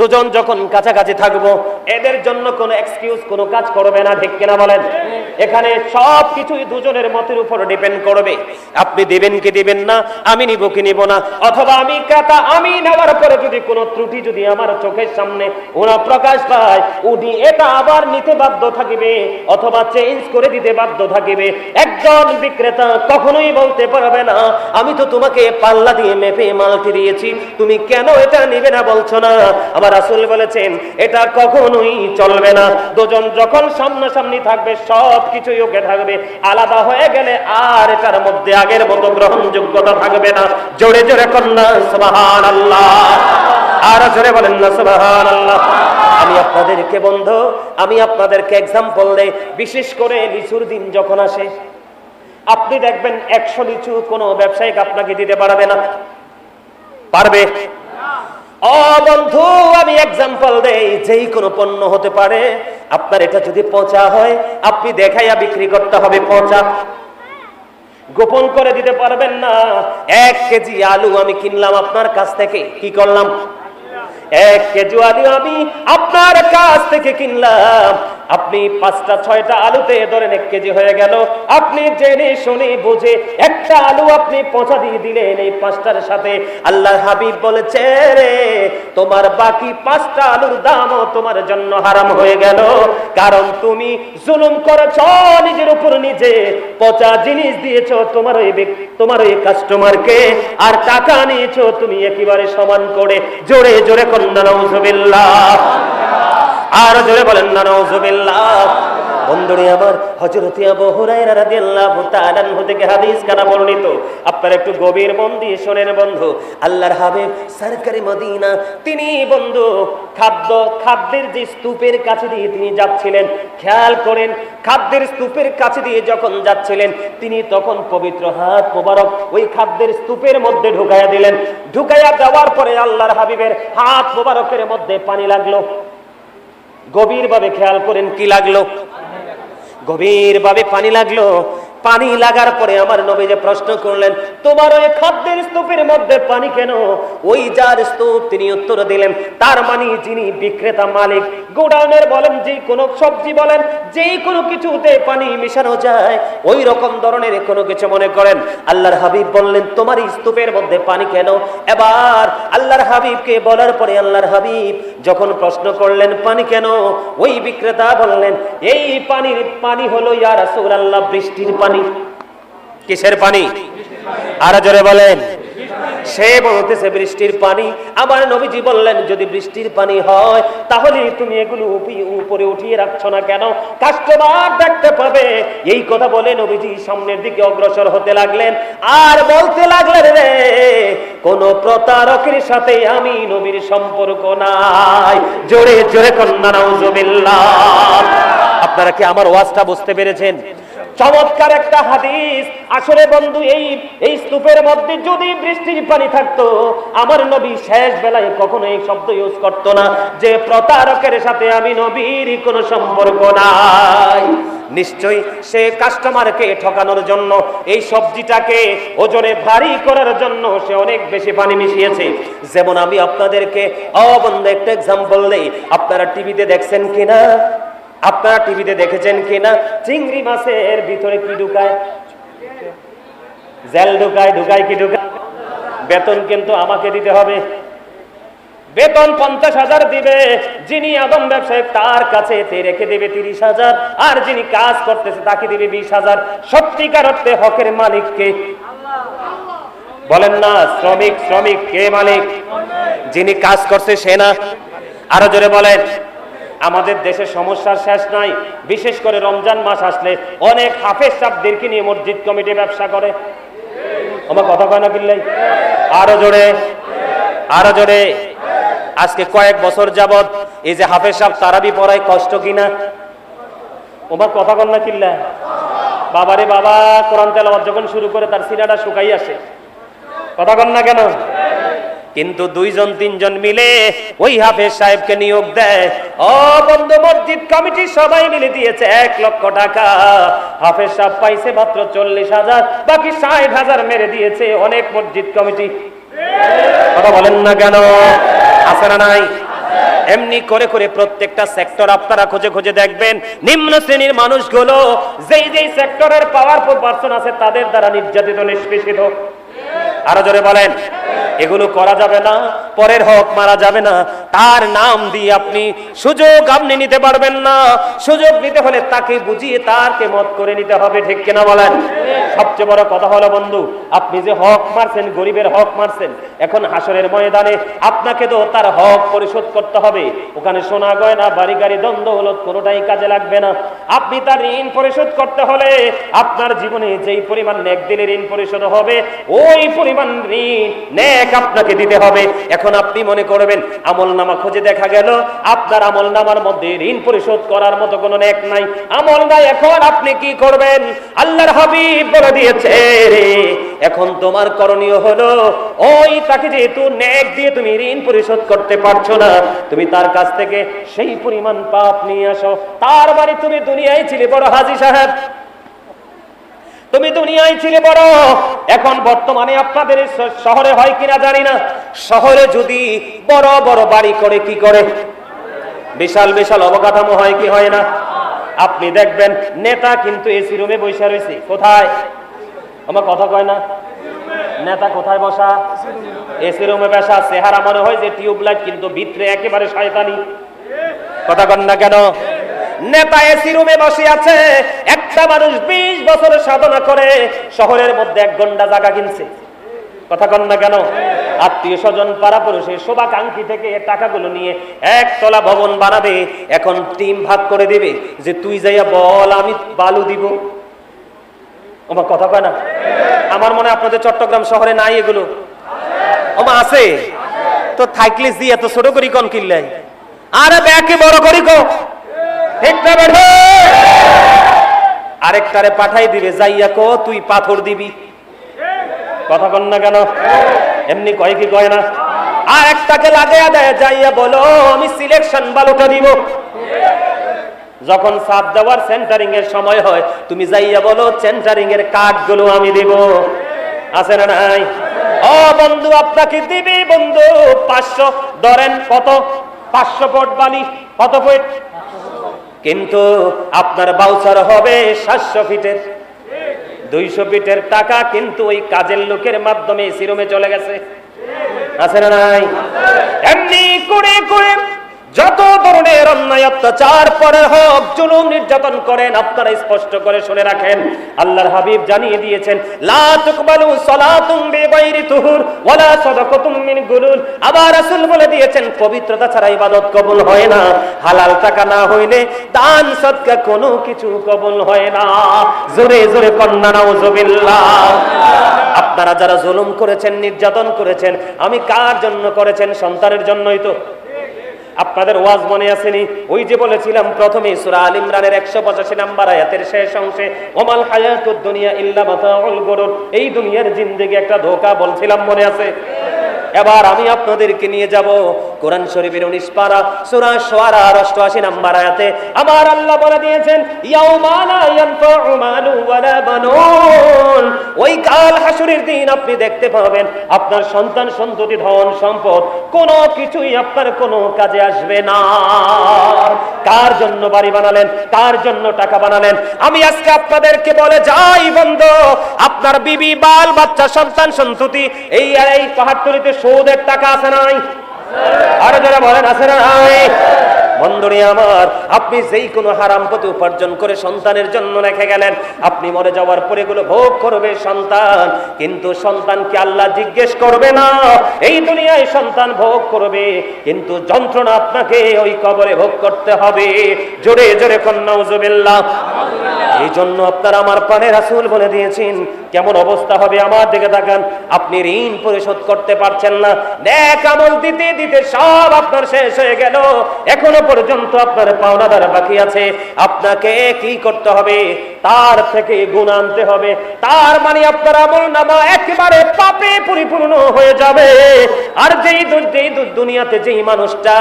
দুজন যখন কাছাকাছি থাকবো এদের জন্য কোনো এক্সকিউজ, কোনো কাজ করবে না, ঠিক কিনা বলেন? এখানে সব কিছুই দুজনের মতের উপর ডিপেন্ড করবে। আপনি দিবেন কি দিবেন না, আমি নিব কি নিব না, অথবা আমি ক্রেতা, আমি নেওয়ার পরে যদি কোনো ত্রুটি যদি আমার চোখের সামনে ওনা প্রকাশ পায়, উনি এটা আবার নিতে বাধ্য থাকিবে অথবা চেঞ্জ করে দিতে বাধ্য থাকিবে। একজন বিক্রেতা কখনোই বলতে পারবে না আমি তো তোমাকে পাল্লা দিয়ে মেপে মালটি দিয়েছি, তুমি কেন এটা নিবে না বলছো না। আমার রাসূল বলেছেন এটা কখনোই চলবে না। দুজন যখন সামনাসামনি থাকবে সব কিছুই ওকে থাকবে, আলাদা হয়ে গেলে আর এটার মধ্যে আগের মতো গ্রহণযোগ্যতা থাকবে না। জোরে জোরে কন্যা সুবহানাল্লাহ, আর জোরে বলেন না সুবহানাল্লাহ। আমি আপনাদেরকে বন্ধু, আমি আপনাদেরকে এক্সাম্পল দেই। বিশেষ করে লিচুর দিন যখন আসে, আপনি দেখবেন 100 লিচু কোনো ব্যবসায়িক আপনাকে দিতে পারবে না, পারবে? ও বন্ধু আমি এক্সাম্পল দেই, যেই কোনো পণ্য হতে পারে, আপনার এটা যদি পচা হয় আপনি দেখাইয়া বিক্রি করতে হবে পচা, গোপন করে দিতে পারবেন না। 1 কেজি আলু আমি কিনলাম আপনার কাছ থেকে, কি করলাম, 1 কেজি আলু আমি আপনার কাছ থেকে কিনলাম, আপনি 5টা 6টা আলুতে ধরেন 1 কেজি হয়ে গেল। আপনি জেনে শুনে বুঝে একটা আলু আপনি পচা দিয়ে দিলেন এই 5টার সাথে। আল্লাহর হাবিব বলেছে রে তোমার বাকি 5টা আলুর দামও তোমার জন্য হারাম হয়ে গেল, কারণ তুমি জুলুম করেছো নিজের উপর নিজে, পচা জিনিস দিয়েছো তোমার ওই কাস্টমারকে, আর টাকা নিয়েছো তুমি একেবারে সমান করে। জোরে জোরে কন্যা নাউজুবিল্লাহ, আর জোরে বলেন না নাউজুবিল্লাহ। বন্ধুরে আমার, হযরত আবু হুরায়রা রাদিয়াল্লাহু তাআলা আনহু থেকে হাদিস কানা বর্ণিত, আপনারা একটু গভীর মন দিয়ে শুনেন বন্ধু। আল্লাহর হাবিব সরকারে মদিনা তিনি বন্ধু খাদ্যের যে স্তূপের কাছে দিয়ে তিনি যাচ্ছিলেন, খেয়াল করেন খাদ্যের স্তূপের কাছে দিয়ে যখন যাচ্ছিলেন তিনি তখন পবিত্র হাত মোবারক ওই খাদ্যের স্তূপের মধ্যে ঢুকাইয়া দিলেন। ঢুকাইয়া দেওয়ার পরে আল্লাহর হাবিবের হাত মোবারকের মধ্যে পানি লাগলো। গভীরভাবে খেয়াল করেন কি লাগলো, গভীরভাবে পানি লাগলো। পানি লাগার পরে আমার নবী যে প্রশ্ন করলেন তোমার ওই খাদ্যের স্তূপের মধ্যে পানি কেন? ওই যার স্তূপ তিনি উত্তর দিলেন, তার মানে যিনি বিক্রেতা মালিক গোডাউনের বলেন, যে কোনো সবজি বলেন, যে কোনো কিছুতে পানি মিশানো যায় ওই রকম ধরনের কোনো কিছু মনে করেন। আল্লাহর হাবিব বললেন তোমার স্তূপের মধ্যে পানি কেন? এবার আল্লাহর হাবিবকে বলার পরে আল্লাহর হাবিব যখন প্রশ্ন করলেন পানি কেন, ওই বিক্রেতা বললেন এই পানি হলো ইয়া রাসূলুল্লাহ বৃষ্টির পানি। কিসের পানি? আর জোরে বলেন। সে বলতেছে বৃষ্টির পানি। আমার নবীজি বললেন যদি বৃষ্টির পানি হয় তাহলে তুমি এগুলো উপরে উঠিয়ে রাখছো না কেন? কাস্টমার দেখতে পাবে। এই কথা বলে নবীজি সামনের দিকে অগ্রসর হতে লাগলেন আর বলতে লাগলেন রে কোন প্রতারকের সাথে আমি নবীর সম্পর্ক নাই। জোরে জোরে কন্যা নাউজুবিল্লাহ। আপনারা কি আমার ওয়াজটা বুঝতে পেরেছেন? চমৎকার একটা হাদিস। আসলে বন্ধু এই স্তূপের মধ্যে যদি বৃষ্টির পানি থাকতো আমার নবী শেষ বেলায় কখনো এই শব্দ ইউজ করতো না যে প্রতারকের সাথে আমি নবীর কোনো সম্পর্ক নাই। নিশ্চয়ই সে কাস্টমারকে ঠকানোর জন্য এই সবজিটাকে ওজনে ভারী করার জন্য সে অনেক বেশি পানি মিশিয়েছে। যেমন আমি আপনাদেরকে বন্ধু একটা এক্সাম্পল দেই। আপনারা টিভিতে দেখছেন কিনা, আপনারা টিভিতে দেখেছেন কিনা চিংড়ি মাছের ভিতরে কি ঢুকায়? জেল ঢুকায়। ঢুকায় কি ঢুকায়? বেতন কিন্তু আমাকে দিতে হবে। বেতন 50,000 দিবে যিনি আদম ব্যবসায়ী, তার কাছে রেখে দেবে 30,000, আর যিনি কাজ করতেছে তাকে দিবে 20,000। সত্যিকার অর্থে হকের মালিক কে? বলেন না। শ্রমিক কে মালিক? যিনি কাজ করছে সে না? আরো জোরে বলেন। আমাদের দেশে সমস্যার শেষ নাই। বিশেষ করে রমজান মাস আসলে অনেক হাফেজ সাহেবদেরকে নিয়ে মসজিদ কমিটি ব্যবসা করে। আমার কথা কয় না বিল্লাই? আরো জোরে, আরো জোরে। আজকে কয়েক বছর যাবত এই যে হাফেজ সাহেব তারাবি পড়ায় কষ্ট কিনা? আমার কথা কয় না কিল্লা? বাবারে বাবা, কোরআন তেলাওয়াত যখন শুরু করে তার সিনাটা শুকাই আসে। কথা কন না কেন? কিন্তু 2-3 মিলে ওই হাফেজ সাহেবকে নিয়োগ দেয়। বন্ধু মসজিদ কমিটি সবাই মিলে দিয়েছে 1 লক্ষ টাকা। হাফেজ সাহেব পাইছে মাত্র 40,000, বাকি 60,000 মেরে দিয়েছে অনেক মসজিদ কমিটি। কথা বলেন না কেন? আছে না নাই? এমনি করে করে প্রত্যেকটা সেক্টর আপনারা খুঁজে খুঁজে দেখবেন নিম্ন শ্রেণীর মানুষগুলো যেই সেক্টরের পাওয়ারফুল পারসন আছে তাদের দ্বারা নির্যাতিত নিষ্পেষিত। আরো জোরে বলেন। এগুলো করা যাবে না, পরের হক মারা যাবে না। তার নাম দিয়ে আপনি সুযোগ নিতে পারবেন না। সুযোগ নিতে হলে তাকে বুঝিয়ে তারকে মত করে নিতে হবে। ঠিক কিনা বলেন? সবচেয়ে বড় কথা হলো বন্ধু, আপনি যে হক মারছেন, গরিবের হক মারছেন, এখন হাসরের ময়দানে আপনাকে তো তার হক পরিশোধ করতে হবে। ওখানে সোনা গয়না বাড়ি গাড়ি দ্বন্দ্ব হলো কোনোটাই কাজে লাগবে না। আপনি তার ঋণ পরিশোধ করতে হলে আপনার জীবনে যেই পরিমাণ নেক দিলে ঋণ পরিশোধ হবে ওই পরিমাণ ঋণ নেক আপনাকে দিতে হবে। এখন আপনি মনে করবেন আমল নামা খুঁজে দেখা গেল আপনার আমল নামার মধ্যে ঋণ পরিশোধ করার মতো কোনো নেক নাই, আমল নাই। এখন আপনি কি করবেন? আল্লাহর হাবিব বলে দিয়েছে রে এখন তোমার করণীয় হলো ওই তাকে যেহেতু নেক দিয়ে তুমি ঋণ পরিশোধ করতে পারছো না, তুমি তার কাছ থেকে সেই পরিমাণ পাপ নিয়ে আসো। তার মানে তুমি দুনিয়ায় ছিলে বড় হাজী সাহেব, তুমি দুনিয়ায় ছিলে বড়। এখন বর্তমানে আপনাদের শহরে হয় কিনা জানি না, শহরে যদি বড় বড় বাড়ি করে কি করে, বিশাল বিশাল অবকাঠামো হয় কি হয় না? আপনি দেখবেন নেতা কিন্তু এসি রুমে বসে রয়েছে। কোথায়? আমার কথা কয় না? নেতা কোথায় বসা? এসি রুমে বসা। চেহারা মনে হয় যে টিউবলাইট, কিন্তু ভিতরে একেবারে শয়তানি। কথা কন না কেন? নেতা এসি রুমে বসে আছে, একটা মানুষ 20 বছর সাধনা করে শহরের মধ্যে 1 ঘন্টা জায়গা কিনছে। কথা কন না কেন? আত্মীয় স্বজন পাড়া পড়োশি শুভাকাঙ্ক্ষী থেকে টাকাগুলো নিয়ে 1 তলা ভবন বানাবে। এখন টিম ভাগ করে দিবে যে তুই যাইয়া বল, আমি বালু দিব। আমার কথা কয় না? আমার মনে হয় আপনাদের চট্টগ্রাম শহরে নাই এগুলো। ওমা আছে তো, থাকলে জি এত ছোট করি কোন কিল্লাই, আরে ব্যাকে বড় করি কো, ঠিক না বেঠে? আরেকটারে পাঠাই দিবে, যাইয়া কো তুই পাথর দিবি। কথা কন না কেন? এমনি কয় কি কয় না? আর একটাকে লাগাইয়া দেয়, যাইয়া বলো আমি সিলেকশন বালুটা দিব। যখন সাত দেওয়ার সেন্টারিং এর সময় হয়, তুমি যাইয়া বলো সেন্টারিং এর কাঠগুলো আমি দিব। আছে না নাই? ও বন্ধু, আপনাকে দিবি বন্ধু 500, ধরেন কত? 500 ফুট বালি। কত ফুট? কিন্তু আপনার বাউচার হবে 700 ফিটের। 200 ফিটের টাকা কিন্তু ওই কাজের লোকের মাধ্যমে সিরমে চলে গেছে। আছে না নাই? এমনি করে করে যত ধরনের অন্যায় অত্যাচার পরে হোক, জুলুম নির্যাতন করেন, আপনারা স্পষ্ট করে শুনে রাখেন, আল্লাহর হাবিব জানিয়ে দিয়েছেন লা তুকবালু সালাতুম বিগাইরি তুহুর ওয়ালা সাদাকাতুম মিন গুলুল। আবার রাসূল বলে দিয়েছেন পবিত্রতা ছাড়া ইবাদত কবুল হয় না, হালাল টাকা না হইলে দান সদকা কোনো কিছু কবুল হয় না। জোরে জোরে কন্না নাউজুবিল্লাহ। আপনারা যারা জুলুম করেছেন, নির্যাতন করেছেন, আমি কার জন্য করেছেন? সন্তানের জন্যই তো। আপনাদের ওয়াজ মনে আসেনি? ওই যে বলেছিলাম প্রথমে সূরা আল ইমরানের 185 নম্বর আয়াতের শেষ অংশে, ওমাল হায়াতুদ দুনিয়া ইল্লা মাতাউল গুরুর, এই দুনিয়ার জিন্দেগি একটা ধোঁকা বলছিলাম, মনে আছে? এবার আমি আপনাদেরকে নিয়ে যাব কোরআন শরীফের 19 পারা সূরা শুআরার 88 নম্বর আয়াতে। আমার আল্লাহ বলে দিয়েছেন ইয়াউমা লা ইয়ানফাউ মালু ওয়ালা বানুন। ওই কাল হাসরের দিন আপনি দেখতে পাবেন আপনার সন্তান সন্ততি ধন সম্পদ কোনো কিছুই আপনার কোনো কাজে আসবে না। কার জন্য বাড়ি বানালেন? কার জন্য টাকা বানালেন? আমি আজকে আপনাদেরকে বলে যাই বন্ধু, আপনার বিবি, বাল বাচ্চা, সন্তান সন্ততি, এই আর এই পাহাড়তলিতে সুদের টাকা আছে নাই? আরে যারা বলেন আছে না নাই? বন্ধুরে আমার, আপনি যেই কোনো হারাম পথে উপার্জন করে সন্তানের জন্য রেখে গেলেন, আপনি মরে যাওয়ার পরে এগুলো ভোগ করবে সন্তান, কিন্তু সন্তানকে আল্লাহ জিজ্ঞেস করবে না। এই দুনিয়ায় সন্তান ভোগ করবে, কিন্তু যন্ত্রণা আপনাকে ওই কবরে ভোগ করতে হবে। জোরে জোরে কন্না নাউজুবিল্লাহ। এই জন্য আপনার আমার প্রাণের রাসূল বলে দিয়েছেন কেমন অবস্থা হবে। আমার দিকে তাকান, আপনি ঋণ পরিশোধ করতে পারছেন না, নেক আমল দিতে দিতে সব আপনার শেষ হয়ে গেল, এখনো পর্যন্ত আপনার পাওনাদার বাকি আছে। আপনাকে কি করতে হবে? তার থেকে গুণ আনতে হবে। তার মানে আপনার আমলনামা একেবারে পাপে পরিপূর্ণ হয়ে যাবে। আর যেই দুনিয়াতে যেই মানুষটা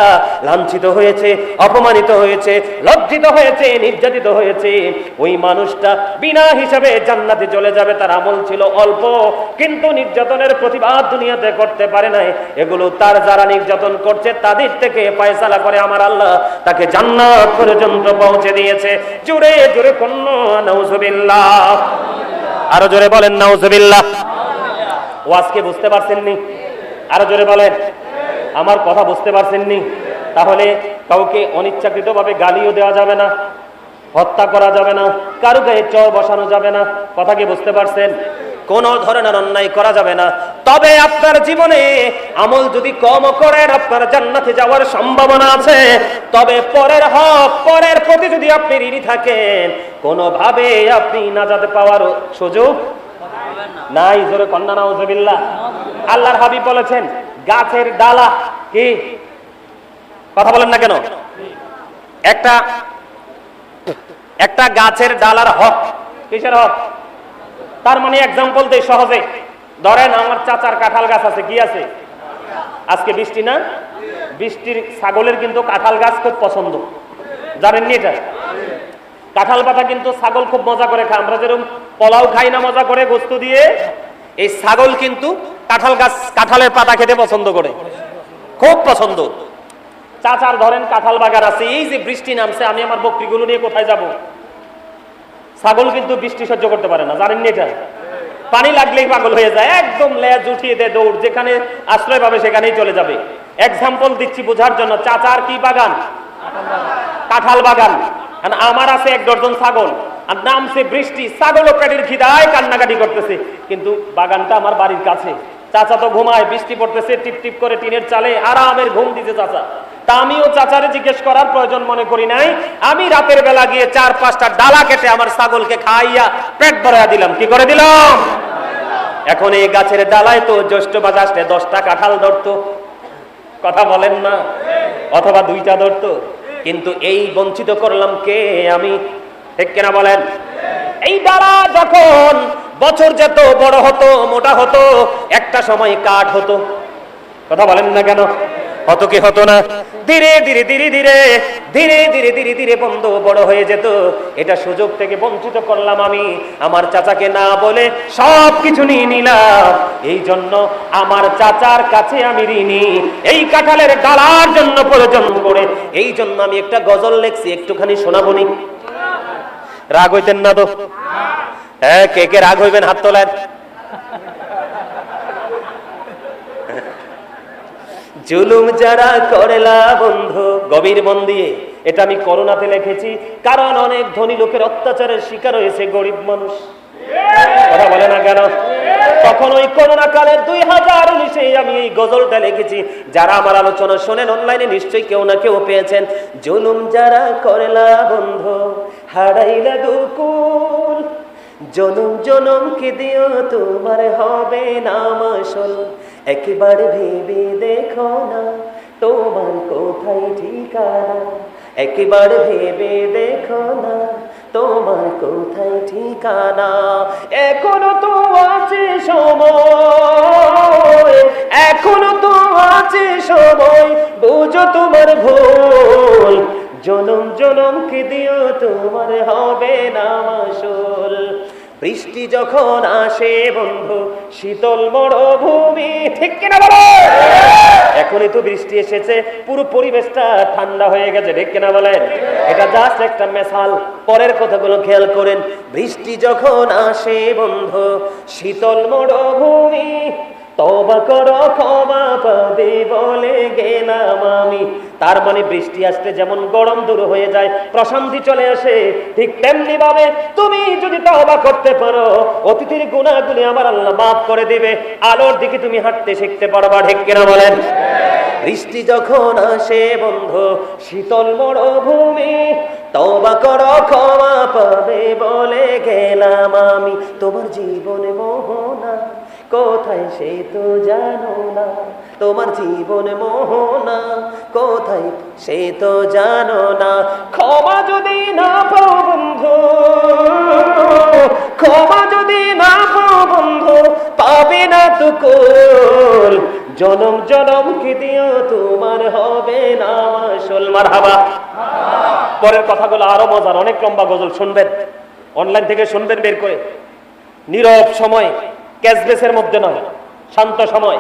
লাঞ্ছিত হয়েছে, অপমানিত হয়েছে, লজ্জিত হয়েছে, নির্যাতিত হয়েছে, ওই মানুষটা বিনা হিসাবে জান্নাতে চলে যাবে। তার আমল ছিল অল্প, কিন্তু নির্যাতনের প্রতিবাদ দুনিয়াতে করতে পারে নাই। এগুলো তার যারা নির্যাতন করছে তাদের থেকে ফয়সালা করে আমার আল্লাহ তাকে জান্নাত পর্যন্ত পৌঁছে দিয়েছে। জোরে জোরে কন্না নাউজুবিল্লাহ। আরো জোরে বলেন নাউজুবিল্লাহ। ওয়াজকে বুঝতে পারছেননি? আরো জোরে বলেন। আমার কথা বুঝতে পারছেননি? তাহলে কাউকে অনিচ্ছাকৃতভাবে গালিও দেওয়া যাবে না, হত্যা করা যাবে না, কারো গায়ে চর বসানো যাবে না। কথা কি বুঝতে পারছেন? কোন ধরনের অন্যায় করা যাবে না। তবে আপনার জীবনে আমল যদি কম করেন, আপনার জান্নাতে যাওয়ার সম্ভাবনা আছে। তবে পরের হক, পরের প্রতি যদি আপনি ঋণী থাকেন, কোনোভাবে আপনি নাজাত পাওয়ার সুযোগ নাই। জোরে কন্না নাউজুবিল্লাহ। আল্লাহর হাবিব বলেছেন গাছের ডালা কি, কথা বলেন না কেন? একটা গাছের ডালার হক। কিসের হক? তার মানে এক্সাম্পল দেই সহজে। ধরেন আমার চাচার কাঁঠাল গাছ আছে, কি আছে? আজকে বৃষ্টি না, বৃষ্টির ছাগলের কিন্তু কাঁঠাল গাছ খুব পছন্দ, জানেননি এটা? কাঁঠাল পাতা কিন্তু ছাগল খুব মজা করে খায়। আমরা যেরকম পোলাও খাই না মজা করে গোস্ত দিয়ে, এই ছাগল কিন্তু কাঁঠাল গাছ, কাঁঠালের পাতা খেতে পছন্দ করে, খুব পছন্দ। চাচার ধরেন কাঁঠাল বাগান আছে, এই যে বৃষ্টি নামছে, আমি আমার বকরিগুলো নিয়ে কোথায় যাব? ছাগল কিন্তু বৃষ্টি সহ্য করতে পারে না, জানেন নি এটা? পানি লাগলেই পাগল হয়ে যায়, একদম লেজ উঠিয়ে দেয়, দৌড়, যেখানে আশ্রয় পাবে সেখানেই চলে যাবে। এক্সাম্পল দিচ্ছি বোঝার জন্য, চাচার কি বাগান? কাঁঠাল বাগান। আমার আছে 1 ডজন ছাগল, আর নামছে বৃষ্টি, ছাগলও পেটের খিদায় কান্নাকাটি করতেছে, কিন্তু বাগানটা আমার বাড়ির কাছে। চাচা তো ঘুমায়, বৃষ্টি পড়তেছে, টিপ টিপ করে টিনের চালে আরামের ঘুম দিতে চাচা। তা আমিও চাচারে জিজ্ঞেস করার প্রয়োজন মনে করি নাই, আমি রাতের বেলা গিয়ে 4-5টা ডালা কেটে আমার ছাগলকে খাইয়া পেট ভরাইয়া দিলাম। কি করে দিলাম? এখন এই গাছের ডালায় তো জ্যৈষ্ঠ মাস আসলে 10টা কাঁঠাল ধরতো, কথা বলেন না, অথবা 2টা ধরতো, কিন্তু এই বঞ্চিত করলাম কে? আমি, ঠিক কিনা বলেন? এই ডালা যখন বছর যেত, বড় হতো, মোটা হতো, একটা সময় কাঠ হতো, কথা বলেন না কেন? হতো কি হতো না? ধীরে ধীরে ধীরে ধীরে ধীরে ধীরে ধীরে ধীরে বন্ধ বড় হয়ে যেত। এটা সুযোগ থেকে বঞ্চিত করলাম আমি, আমার চাচাকে না বলে সব কিছু নিয়ে নিলাম। এই জন্য আমার চাচার কাছে আমি ঋণী, এই কাঁঠালের ডালার জন্য প্রয়োজন করে। এই জন্য আমি একটা গজল লিখছি, একটুখানি শোনাবনি। রাগ হইতেন না তো? হ্যাঁ, কে কে রাগ হইবেন হাত তোলেন। জুলুম যারা করেলা বন্ধু, গভীর মন দিয়ে, এটা আমি করোনাতে লিখেছি, কারণ অনেক ধনী লোকের অত্যাচারের শিকার হয়েছে গরিব মানুষ, কথা বলে না কেন? তখন ওই করোনা কালে 2019-এ আমি এই গজলটা লিখেছি। যারা আমার আলোচনা শোনেন অনলাইনে, নিশ্চয়ই কেউ না কেউ পেয়েছেন। জুলুম যারা করেলা বন্ধু, হারাইলা দুকুল, জনম জনম কি দিও তোমার হবে না মাসল। একবার ভেবে দেখো না তোমার কোথায় ঠিকানা, একবার ভেবে দেখো না তোমার কোথায় ঠিকানা। এখনো তো আছে সময়, এখনো তো আছে সময়, বুঝো তোমার ভুল, জনম জনম কি দিও তোমার হবে না মাসুল। বৃষ্টি যখন আসে বন্ধু, শীতল মরুভূমি, ঠিক কিনা বলো? এখনই তো বৃষ্টি এসেছে, পুরো পরিবেশটা ঠান্ডা হয়ে গেছে, ঠিক কিনা বলেন? এটা জাস্ট একটা মেসাল, পরের কথাগুলো খেয়াল করেন। বৃষ্টি যখন আসে বন্ধু, শীতল মরুভূমি, তওবা করো ক্ষমা পাবে বলে গেলাম আমি। তার মানে বৃষ্টি আসতে যেমন গরম দূর হয়ে যায়, প্রশান্তি চলে আসে, ঠিক তেমনি ভাবে তুমি যদি তওবা করতে পারো, অতীতের গুনাহগুলো আমার আল্লাহ মাফ করে দিবে, আলোর দিকে তুমি হাঁটতে শিখতে পারবা, ঠিক কিনা বলেন? বৃষ্টি যখন আসে বন্ধু, শীতল মরুভূমি, তওবা করো ক্ষমা পাবে বলে গেলাম আমি। তোমার জীবনে মোহনা কোথায় সে তো জানো না, তোমার জীবন মোহনা কোথায় সে তো জানো না। ক্ষমা যদি না পাও বন্ধু, ক্ষমা যদি না পাও বন্ধু, পাবে না তো কুল, জনম জনম কি দিও তোমার হবে না মাসুল। মারহাবা। পরের কথাগুলো আরো মজার, অনেক লম্বা গজল, শুনবেন, অনলাইন থেকে শুনবেন বের করে, নীরব সময়, ক্যাশবেসের মধ্যে নয়, শান্ত সময়।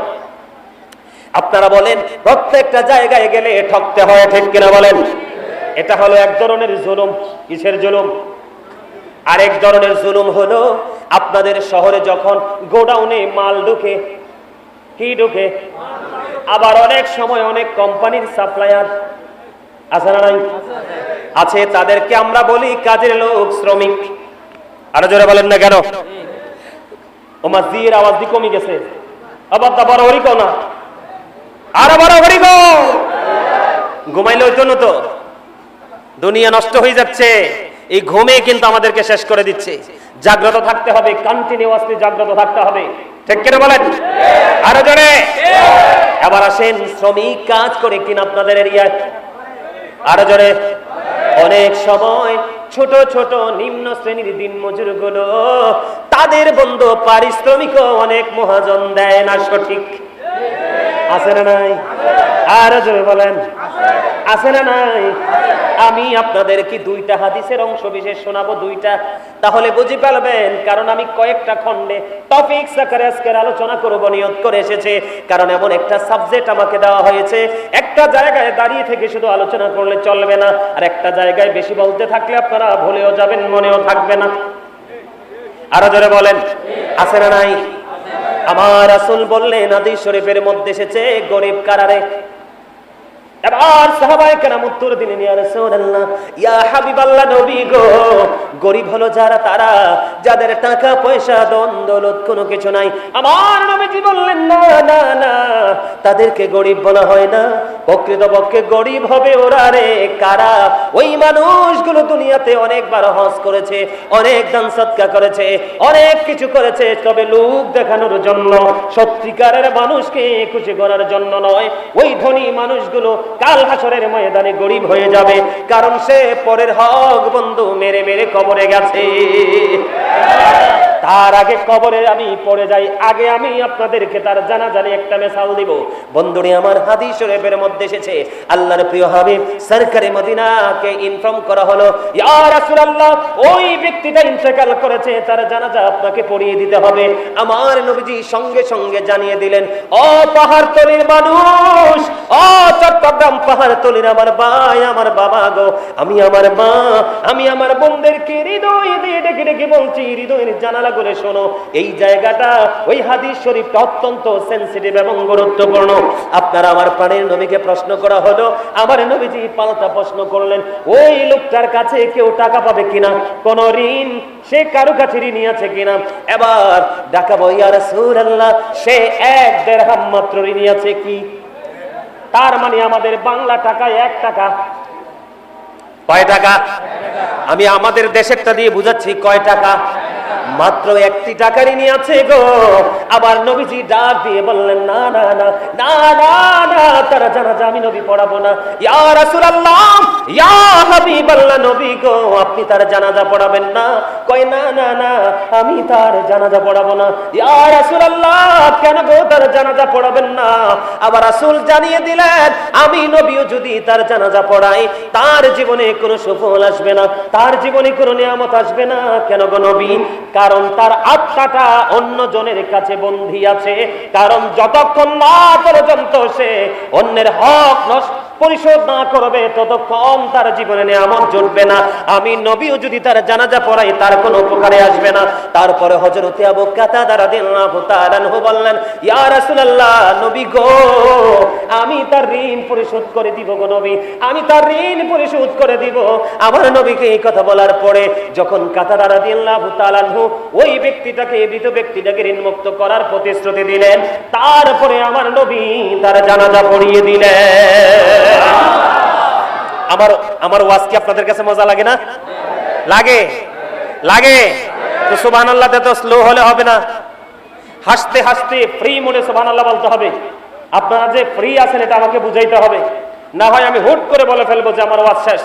আপনারা বলেন প্রত্যেকটা জায়গায় গেলে ঠকতে হয়, ঠিক কিনা বলেন? এটা হলো এক ধরনের জুলুম। কিসের জুলুম? আরেক ধরনের জুলুম হলো আপনাদের শহরে যখন গোডাউনে মাল ঢুকে, কি ঢুকে? আবার অনেক সময় অনেক কোম্পানির সাপ্লায়ার আছে না নাই? আছে, তাদেরকে আমরা বলি কাজের লোক, শ্রমিক। আরো জোরে বলেন না কেন? ও মাসজিদের আওয়াজ দি কমে গেছে, আবার তারপর হরিকো না, আরো বড় হরিকো। ঘুমাইলে ওই জন্য তো দুনিয়া নষ্ট হয়ে যাচ্ছে, এই ঘুমে কিন্তু আমাদেরকে শেষ করে দিচ্ছে। জাগ্রত থাকতে হবে, কন্টিনিউয়াসলি জাগ্রত থাকতে হবে, ঠিক কিনা বলেন? আরো জোরে। এবার আসেন, শ্রমিক কাজ করে কিনা আপনাদের এরিয়ায়? আরো জোরে। অনেক সময় ছোট ছোট নিম্ন শ্রেণীর দিন মজুর গুলো, তাদের বন্ধু পারিশ্রমিক অনেক মহাজন দেয় না, সঠিক আছে না নাই? আরো জোরে বলেন। আছে না নাই? আমি আপনাদেরকে দুইটা হাদিসের অংশ বিশেষ শোনাবো, দুইটা, তাহলে বুঝে পারবেন। কারণ আমি কয়েকটা খণ্ডে টপিক আকারে আজকের আলোচনা করব নিয়ত করে এসেছে, কারণ এমন একটা সাবজেক্ট আমাকে দেওয়া হয়েছে। একটা জায়গায় দাঁড়িয়ে থেকে শুধু আলোচনা করলে চলবে না, আর একটা জায়গায় বেশি বলতে থাকলে আপনারা ভুলেও যাবেন, মনেও থাকবে না। আরো জোরে বলেন, আছে না নাই? আমার রাসূল বললেন, হাদিস শরীফের মধ্যে এসেছে, গরিব কারারে। এবার সাহাবায়ে কেরাম উত্তর দিলেন, ইয়া রাসূলুল্লাহ, ইয়া হাবিবাল্লাহ, নবী গো, গরিব হলো যারা, তারা যাদের টাকা পয়সা ধন দৌলত কোনো কিছু নাই। আমার নবীজি বললেন, না না না, তাদেরকে গরিব বলা হয় না। প্রকৃতপক্ষে গরিব হবে ওরা রে, কারা? ওই মানুষগুলো দুনিয়াতে অনেকবার হজ করেছে, অনেক দান সদকা করেছে, অনেক কিছু করেছে, তবে লোক দেখানোর জন্য, সত্যিকারের মানুষকে খুশি করার জন্য নয়। ওই ধনী মানুষগুলো কাল হাসরের ময়দানে গরিব হয়ে যাবে, কারণ সে পরের হক বন্ধু মেরে মেরে কবরে গেছে। তার আগে কবরে আমি পড়ে যাই, আগে আমি আপনাদেরকে তার জানাজানি একটা মিসাল দিব। বন্ধুরে আমার, হাদিস শরীফের মধ্যে এসেছে, আল্লাহর প্রিয় হাবিব সরকারে মদিনাকে ইনফর্ম করা হলো, ইয়া রাসূলুল্লাহ, ওই ব্যক্তিটা ইন্তেকাল করেছে, তার জানাজা আপনাকে পড়িয়ে দিতে হবে। আমার নবীজি সঙ্গে সঙ্গে জানিয়ে দিলেন, ও পাহাড়তলির মানুষ, ও চট্টগ্রাম পাহাড়তলির আমার ভাই, আমার বাবা গো, আমি আমার মা, আমি আমার বোনদেরকে হৃদয় দিয়ে ডেকে ডেকে বলছি, হৃদয়ের জানালা করে শোনো, এই জায়গাটা, ওই হাদিস শরীফটা অত্যন্ত সেনসিটিভ এবং গুরুত্বপূর্ণ। আপনারা আমার প্রাণের নবীকে প্রশ্ন করা হলো, আমার নবীজি পাল্টা প্রশ্ন করলেন, ওই লোকটার কাছে কেউ টাকা পাবে কিনা, কোন ঋণ সে কারো কাছে ঋণী আছে কিনা? এবার ডাকাবো, ইয়া রাসূলুল্লাহ, সে 1 দিরহাম মাত্র ঋণী আছে। কি তার মানে? আমাদের বাংলা টাকায় 1 টাকা। কয় টাকা? আমি আমাদের দেশেরটা দিয়ে বুঝাচ্ছি, কয় টাকা? মাত্র 1টি টাকা ঋণী আছে গো। আবার নবীজি ডাক দিয়ে বললেন, না না না না না না, তার জানাজা আমি নবী পড়াবো না। ইয়া রাসূলুল্লাহ, ইয়া হাবিবাল্লাহ, নবী গো, আপনি তার জানাজা পড়াবেন না? কয়, না না না, আমি তার জানাজা পড়াবো না। ইয়া রাসূলুল্লাহ, কেন গো তার জানাজা পড়াবেন না? আবার রাসূল জানিয়ে দিলেন, আমি নবীও যদি তার জানাজা পড়াই, তার জীবনে কোনো সুফল আসবে না, তার জীবনে কোনো নিয়ামত আসবে না। কেন গো নবী? কারণ তার আত্মাটা অন্য জনের কাছে বন্দী আছে। কারণ যতক্ষণ না পর্যন্ত সে অন্যের হক পরিশোধ না করবে, ততক্ষণ তার জীবনে নিয়ামত জুটবে না। আমি নবীও যদি তার জানাজা পড়াই, তার কোনো উপকারে আসবে না। তারপরে হযরত আবু কাতাদা রাদিয়াল্লাহু তাআলা আনহু বললেন, ইয়া রাসূলুল্লাহ, নবী গো, আমি তার ঋণ পরিশোধ করে দিব গো নবী, আমি তার ঋণ পরিশোধ করে দিব। আমার নবীকে এই কথা বলার পরে যখন কাতাদা রাদিয়াল্লাহু তাআলা আনহু ওই ব্যক্তিটাকে, মৃত ব্যক্তিটাকে ঋণ মুক্ত করার প্রতিশ্রুতি দিলেন, তারপরে আমার নবী তার জানাজা পড়িয়ে দিলেন। আমার ওয়াজ কি আপনাদের কাছে মজা লাগে না? লাগে? লাগে তো সুবহানাল্লাহ তো স্লো হলে হবে না, হাসতে হাসতে ফ্রি মোডে সুবহানাল্লাহ বলতে হবে। আপনারা যে ফ্রি আছেন এটা আমাকে বুঝাইতে হবে, না হয় আমি হুট করে বলে ফেলবো যে আমার ওয়াজ শেষ।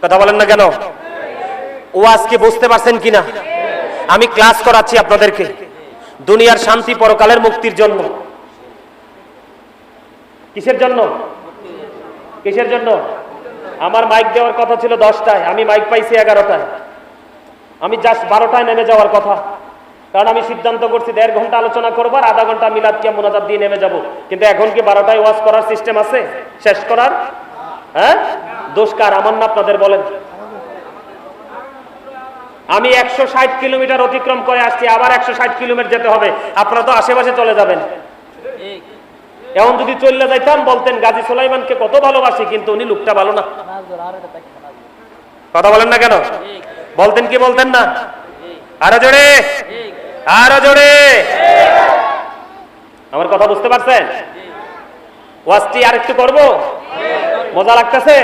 কথা বলেন না কেন? ওয়াজ কি বুঝতে পারছেন কিনা? আমি ক্লাস করাচ্ছি আপনাদেরকে দুনিয়ার শান্তি, পরকালের মুক্তির জন্য। কিসের জন্য? কিসের জন্য? আমার মাইক দেওয়ার কথা ছিল 10টায়, আমি মাইক পাইছি 11টায়। আমি জাস্ট 12টায় নেমে যাওয়ার কথা, কারণ আমি সিদ্ধান্ত করছি 1.5 ঘন্টা আলোচনা করবো আর আধা ঘন্টা মিলাদ কিয়া মুনাজাত দিয়ে নেমে যাব। কিন্তু এখন কি 12টায় ওয়াজ করার সিস্টেম আছে শেষ করার? হ্যাঁ, দোষ কার? আমার না আপনাদের? বলেন। আমি 160 কিলোমিটার অতিক্রম করে আসছি, আবার 160 কিলোমিটার যেতে হবে। আপনারা তো আশেপাশে চলে যাবেন। এখন যদি চলে যাইতাম, বলতেন গাজী সুলাইমানকে কত ভালোবাসি, কিন্তু উনি লোকটা ভালো না। কথা বলেন না কেন? বলতেন কি বলতেন না? আরো জোরে, আরো জোরে। আমার কথা বুঝতে পারছেন? ওয়াজটি আর একটু করবো? মজা লাগতেছে?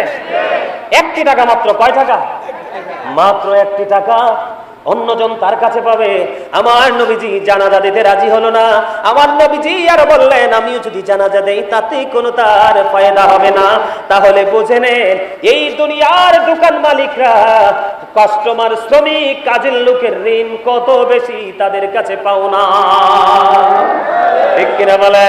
1টি টাকা মাত্র। কয় টাকা? মাত্র 1টি টাকা। অন্যজন তার কাছে পাবে। আমার নবীজি জানাজা দিতে রাজি হলো না। আমার নবীজি আর বললেন, আমিও যদি জানাজা দেই তাতে কোনো তার ফায়দা হবে না। তাহলে বুঝে নেন, এই দুনিয়ার দোকান মালিকরা কাস্টমার, শ্রমিক, কাজের লোকের ঋণ কত বেশি তাদের কাছে পাও না। ঠিক কিনা বলে?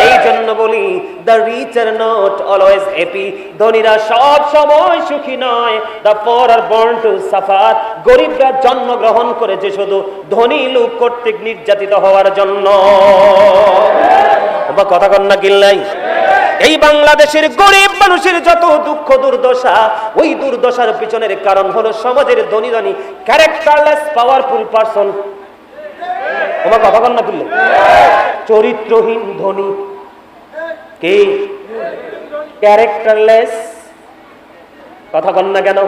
এই জন্য বলি the rich are not always happy, ধনীরা সব সময় সুখী নয়। The poor are born to suffer, গরিবরা জন্মগ্রহণ করেছে শুধু ধনী লোক কর্তৃক নির্যাতিত হওয়ার জন্য। কথা কন্যা কিল্লাই। এই বাংলাদেশের গরিব মানুষের যত দুঃখ দুর্দশা, ওই দুর্দশার পিছনের কারণ হলো সমাজের ধনী ধনী ক্যারেক্টারলেস পাওয়ারফুল পারসন। তোমার কথা কন না কিল্লাই। চরিত্রহীন ধনী কে? ক্যারেক্টারলেস। কথা কন না কেন?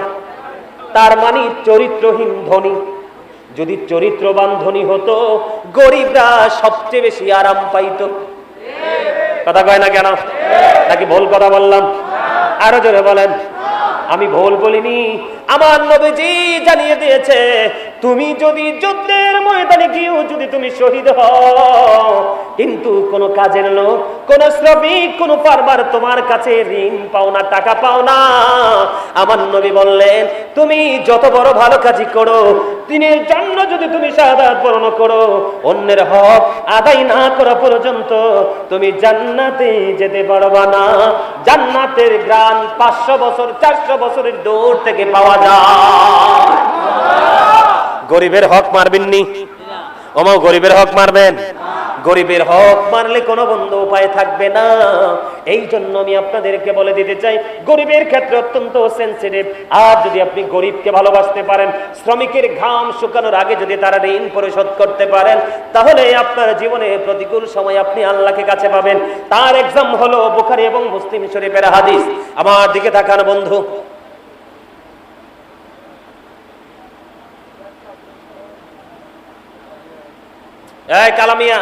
তার মানে চরিত্রহীন ধনী। যদি চরিত্রবান ধনী হতো, গরিবরা সবচেয়ে বেশি আরাম পাইত। কথা কয় না কেন? নাকি ভুল কথা বললাম? আরো জোরে বলেন। আমি ভুল বলিনি। আমার নবীজি জানিয়ে দিয়েছে, তুমি যদি যুদ্ধের ময়দানে গিয়েও যদি তুমি শহীদ হও, কিন্তু কোন কাজের লোক, কোন শ্রমিক, কোন ফার্মার তোমার কাছে ঋণ পাও না, টাকা পাও না, আমার নবী বললেন তুমি যত বড় ভালো কাজই করো, দিনের জন্য যদি তুমি শাহাদাত বরণ করো, অন্যের হক আদায় না করা পর্যন্ত তুমি জান্নাতে যেতে পারবা না। জান্নাতের গ্রান 500 বছর 400 বছরের দূর থেকে পাওয়া যায়। গরিবের হক মারবেননি? ওমা গরিবের হক মারবেন? গরিবের হক মারলে কোনো বন্ধ উপায় থাকবে না। এই জন্য আমি আপনাদেরকে বলে দিতে চাই, গরিবের ক্ষেত্রে অত্যন্ত সেনসিটিভ। আর যদি আপনি গরিবকে ভালোবাসতে পারেন, শ্রমিকের ঘাম শুকানোর আগে যদি তারা ঋণ পরিশোধ করতে পারেন, তাহলে আপনার জীবনে প্রতিকূল সময় আপনি আল্লাহকে কাছে পাবেন। তার এক্সাম হলো বুখারী এবং মুসলিম শরীফের হাদিস। আমার দিকে তাকান বন্ধু। এই কালামিয়া,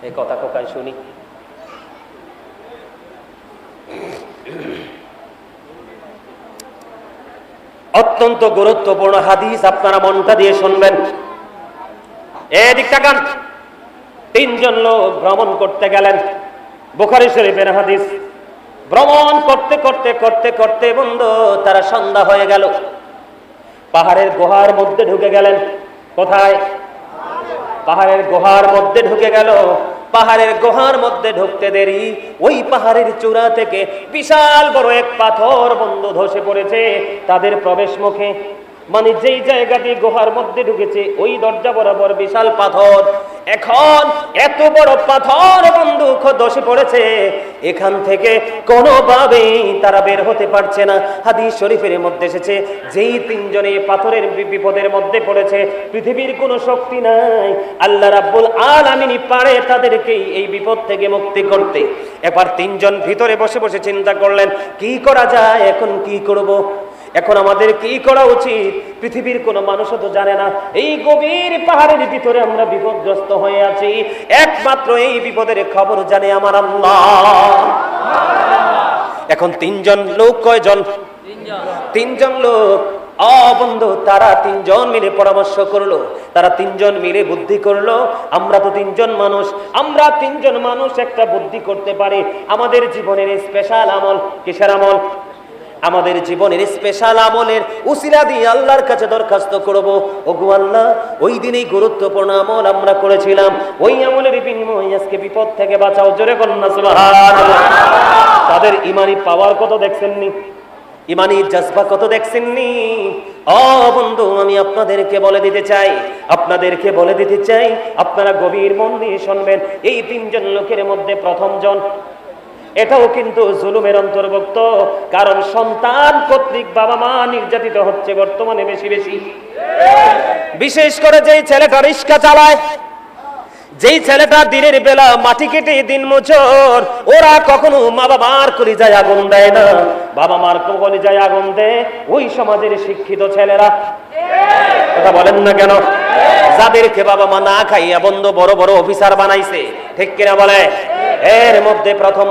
এই কথা কোকায় শুনি। অত্যন্ত গুরুত্বপূর্ণ হাদিস, আপনারা মনটা দিয়ে শুনবেন। এদিক তাকান। 3 জন লোক ভ্রমণ করতে গেলেন, বুখারী শরীফের হাদিস। ভ্রমণ করতে করতে করতে করতে বন্ধু তারা সন্ধ্যা হয়ে গেল। পাহাড়ের গুহার মধ্যে ঢুকে গেলেন। কোথায়? পাহাড়ের গুহার মধ্যে ঢুকে গেল। পাহাড়ের গুহার মধ্যে ঢুকতে দেরি, ওই পাহাড়ের চূড়া থেকে বিশাল বড় এক পাথর বন্ধু ধসে পড়েছে তাদের প্রবেশ মুখে। মানে যেই জায়গাটি গুহার মধ্যে ঢুকেছে ওই দরজা বরাবর বিশাল পাথর। এখন এত বড় পাথর বন্ধু ধসে পড়েছে, এখান থেকে কোনোভাবেই তারা বের হতে পারছে না। হাদিস শরীফের মধ্যে এসেছে, যেই 3 জনে পাথরের বিপদের মধ্যে পড়েছে, পৃথিবীর কোনো শক্তি নাই, আল্লাহ রাব্বুল আলামিনই পারে তাদেরকে এই বিপদ থেকে মুক্তি করতে। এবার 3 জন ভিতরে বসে বসে চিন্তা করলেন, কি করা যায়, এখন কি করব, এখন আমাদের কি করা উচিত? পৃথিবীর কোনো মানুষও তো জানে না এই গভীর পাহাড়ের ভিতরে আমরা বিপদগ্রস্ত হয়ে আছি, একমাত্র এই বিপদের খবর জানে আমার আল্লাহ। এখন 3 জন লোক, কয়জন? 3 জন লোক। বন্ধু তারা 3 জন মিলে পরামর্শ করলো, তারা 3 জন মিলে বুদ্ধি করলো, আমরা তো 3 জন মানুষ, আমরা 3 জন মানুষ একটা বুদ্ধি করতে পারি। আমাদের জীবনের স্পেশাল আমল, কিসের আমল? আমাদের জীবনের স্পেশাল আমলের উসিলা দিয়ে আল্লাহর কাছে দরখাস্ত করব, ওগো আল্লাহ, ওই দিনই গুরুত্বপূর্ণ আমল আমরা করেছিলাম, ওই আমলের বিনিময়ে আজকে বিপদ থেকে বাঁচাও। জোরে বলুন না সুবহানাল্লাহ। তাদের ইমানি পাওয়ার কত দেখছেননি? ইমানি জজবা কত দেখছেননি? বন্ধু আমি আপনাদেরকে বলে দিতে চাই, আপনাদেরকে বলে দিতে চাই, আপনারা গভীর মন দিয়ে শুনবেন। এই 3 জন লোকের মধ্যে প্রথম জন, এটাও কিন্তু জুলুমের অন্তর্ভুক্ত, কারণ সন্তান কর্তৃক বাবা মা নির্যাতিত হচ্ছে বর্তমানে বেশি বেশি। বিশেষ করে যেই ছেলেটা রিক্সা চালায়, যেই ছেলেটা দিনের বেলা মাটি কেটে দিন মজুর, ওরা কখনো মা বাবার কলিজায় আগুন দেয় না, বাবা মার কলিজায় আগুন দেয় ওই সমাজের শিক্ষিত ছেলেরা। কথা বলেন না কেন? যাদেরকে বাবা মা না খাইয়া বন্ধু বড় বড় অফিসার বানাইছে, ঠিক কিনা বলে? এর মধ্যে প্রথম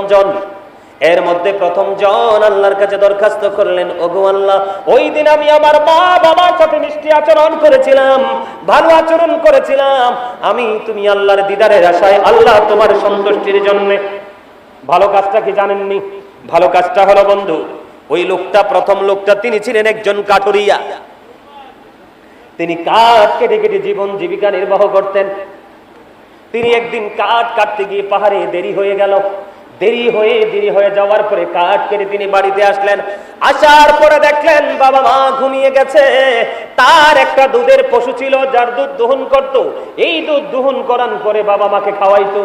জন আল্লাহর কাছে দরখাস্ত করলেন, ওগো আল্লাহ, ওই দিন আমি আমার মা বাবার সাথে মিষ্টি আচরণ করেছিলাম, ভালো আচরণ করেছিলাম, আমি তুমি আল্লাহর দিদারের আশায়, আল্লাহ তোমার সন্তুষ্টির জন্য। ভালো কাজটা কি জানেননি? ভালো কাজটা হলো বন্ধু, ওই লোকটা, প্রথম লোকটা তিনি ছিলেন একজন কাটুরিয়া। তিনি কাঠ কেটে কেটে জীবন জীবিকা নির্বাহ করতেন। তিনি একদিন কাঠ কাটতে গিয়ে পাহাড়ে দেরি হয়ে গেল। দেরি হয়ে যাওয়ার পরে কাঠ কেটে তিনি বাড়িতে আসলেন। আসার পরে দেখলেন বাবা মা ঘুমিয়ে গেছে। তার একটা দুধের পশু ছিল যার দুধ দহন করত। এই দুধ দহন করার পরে বাবা মাকে খাওয়াইতো।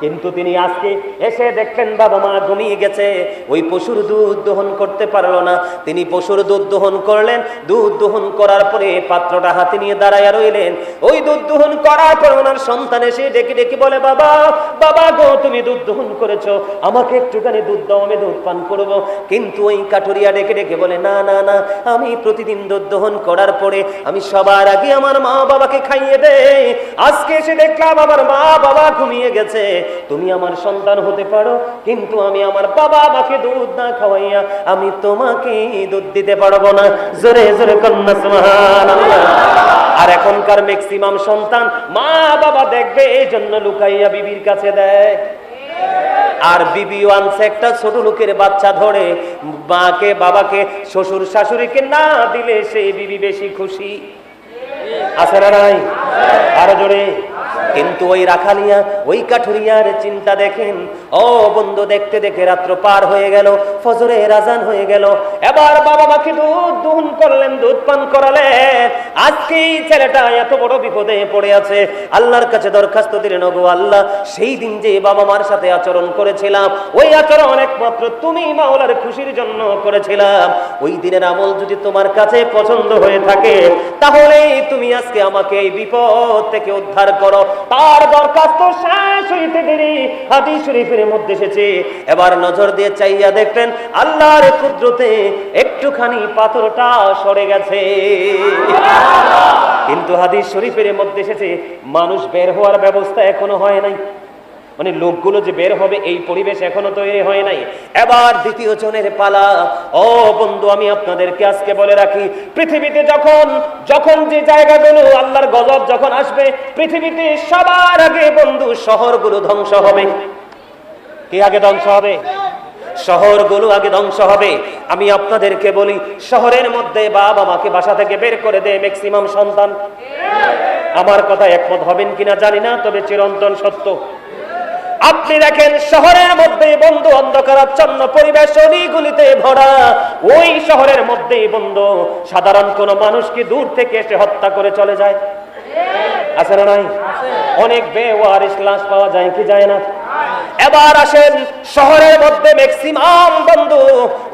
কিন্তু তিনি আজকে এসে দেখলেন বাবা মা ঘুমিয়ে গেছে, ওই পশুর দুধ দহন করতে পারলো না। তিনি পশুর দুধ দহন করলেন। দুধ দহন করার পরে পাত্রটা হাতে নিয়ে দাঁড়াইয়া রইলেন। ওই দুধ দহন করার পর ওনার সন্তান এসে ডেকে ডেকে বলে, বাবা বাবা গো, তুমি দুধ দহন করেছো, আমাকে একটুখানি দুধ দাও, আমি দুধ পান করবো। কিন্তু ওই কাঠুরিয়া ডেকে ডেকে বলে, না না না, আমি প্রতিদিন দুধ দহন করার পরে আমি সবার আগে আমার মা বাবাকে খাইয়ে দেই। আজকে এসে দেখলাম আমার মা বাবা ঘুমিয়ে গেছে, তুমি আমার সন্তান হতে পারো, কিন্তু আমি আমার বাবা মাকে দুধ না খাওয়াইয়া আমি তোমাকে দুধ দিতে পারবো না। জোরে জোরে কন্যা সুবহানাল্লাহ। আর এখনকার ম্যাক্সিমাম সন্তান মা বাবা দেখবে এই জন্য লুকাইয়া বিবির কাছে দেয়। আর বিবিও আনছে একটা ছোট লোকের বাচ্চা ধরে, মাকে বাবাকে শ্বশুর শাশুড়িকে না দিলে সেই বিবি বেশি খুশি। আছে না নাই? আরো জোরে। কিন্তু ওই রাখালিয়া, ওই কাঠুরিয়ার চিন্তা দেখেন। ও বন্ধু, দেখতে দেখে রাত্র পার হয়ে গেল, ফজরের আজান হয়ে গেল। এবার বাবা মাকে দুধ দহন করলেন, দুধ পান করালেন। আজকে ছেলেটা এত বড় বিপদে পড়ে আছে, আল্লাহর কাছে দরখাস্ত দিলেন, ওগো আল্লাহ, সেই দিন যে বাবা মার সাথে আচরণ করেছিলাম, ওই আচরণ একমাত্র তুমি মাওলার খুশির জন্য করেছিলাম। ওই দিনের আমল যদি তোমার কাছে পছন্দ হয়ে থাকে, তাহলে তুমি আজকে আমাকে এই বিপদ থেকে উদ্ধার করো। তার দরখাস্ত শেষ হইতে দেরি হাদিস শরীফের মধ্যে এসেছে। এবার নজর দিয়ে চাইয়া দেখতেন আল্লাহর কুদরতে একটুখানি পাথরটা সরে গেছে। কিন্তু হাদিস শরীফের মধ্যে এসেছে মানুষ বের হওয়ার ব্যবস্থা এখনো হয় নাই, মানে লোকগুলো যে বের হবে এই পরিবেশ এখনো তৈরি হয় নাই। এবার দ্বিতীয় জনের পালা। ও বন্ধু, আমি আপনাদেরকে আজকে বলে রাখি, পৃথিবীতে যখন যে জায়গাগুলো আল্লাহর গজব যখন আসবে, পৃথিবীতে সবার আগে বন্ধু শহরগুলো ধ্বংস হবে। কি আগে ধ্বংস হবে? শহরগুলো আগে ধ্বংস হবে। আমি আপনাদেরকে বলি, শহরের মধ্যে বাবা মাকে বাসা থেকে বের করে দেয় ম্যাক্সিমাম সন্তান। আমার কথা একমত হবেন কিনা জানি না, তবে চিরন্তন সত্য। আপনি দেখেন শহরের মধ্যে বন্ধু অন্ধকারাচ্ছন্ন পরিবেশ, অলিগুলিতে ভরা। ওই শহরের মধ্যে বন্ধু সাধারণ কোন মানুষকে দূর থেকে এসে হত্যা করে চলে যায়। আছে না নাই? অনেক বেওয়ারিশ লাশ পাওয়া যায় কি যায় না? এবার আসেন শহরের মধ্যে ম্যাক্সিমাম বন্ধু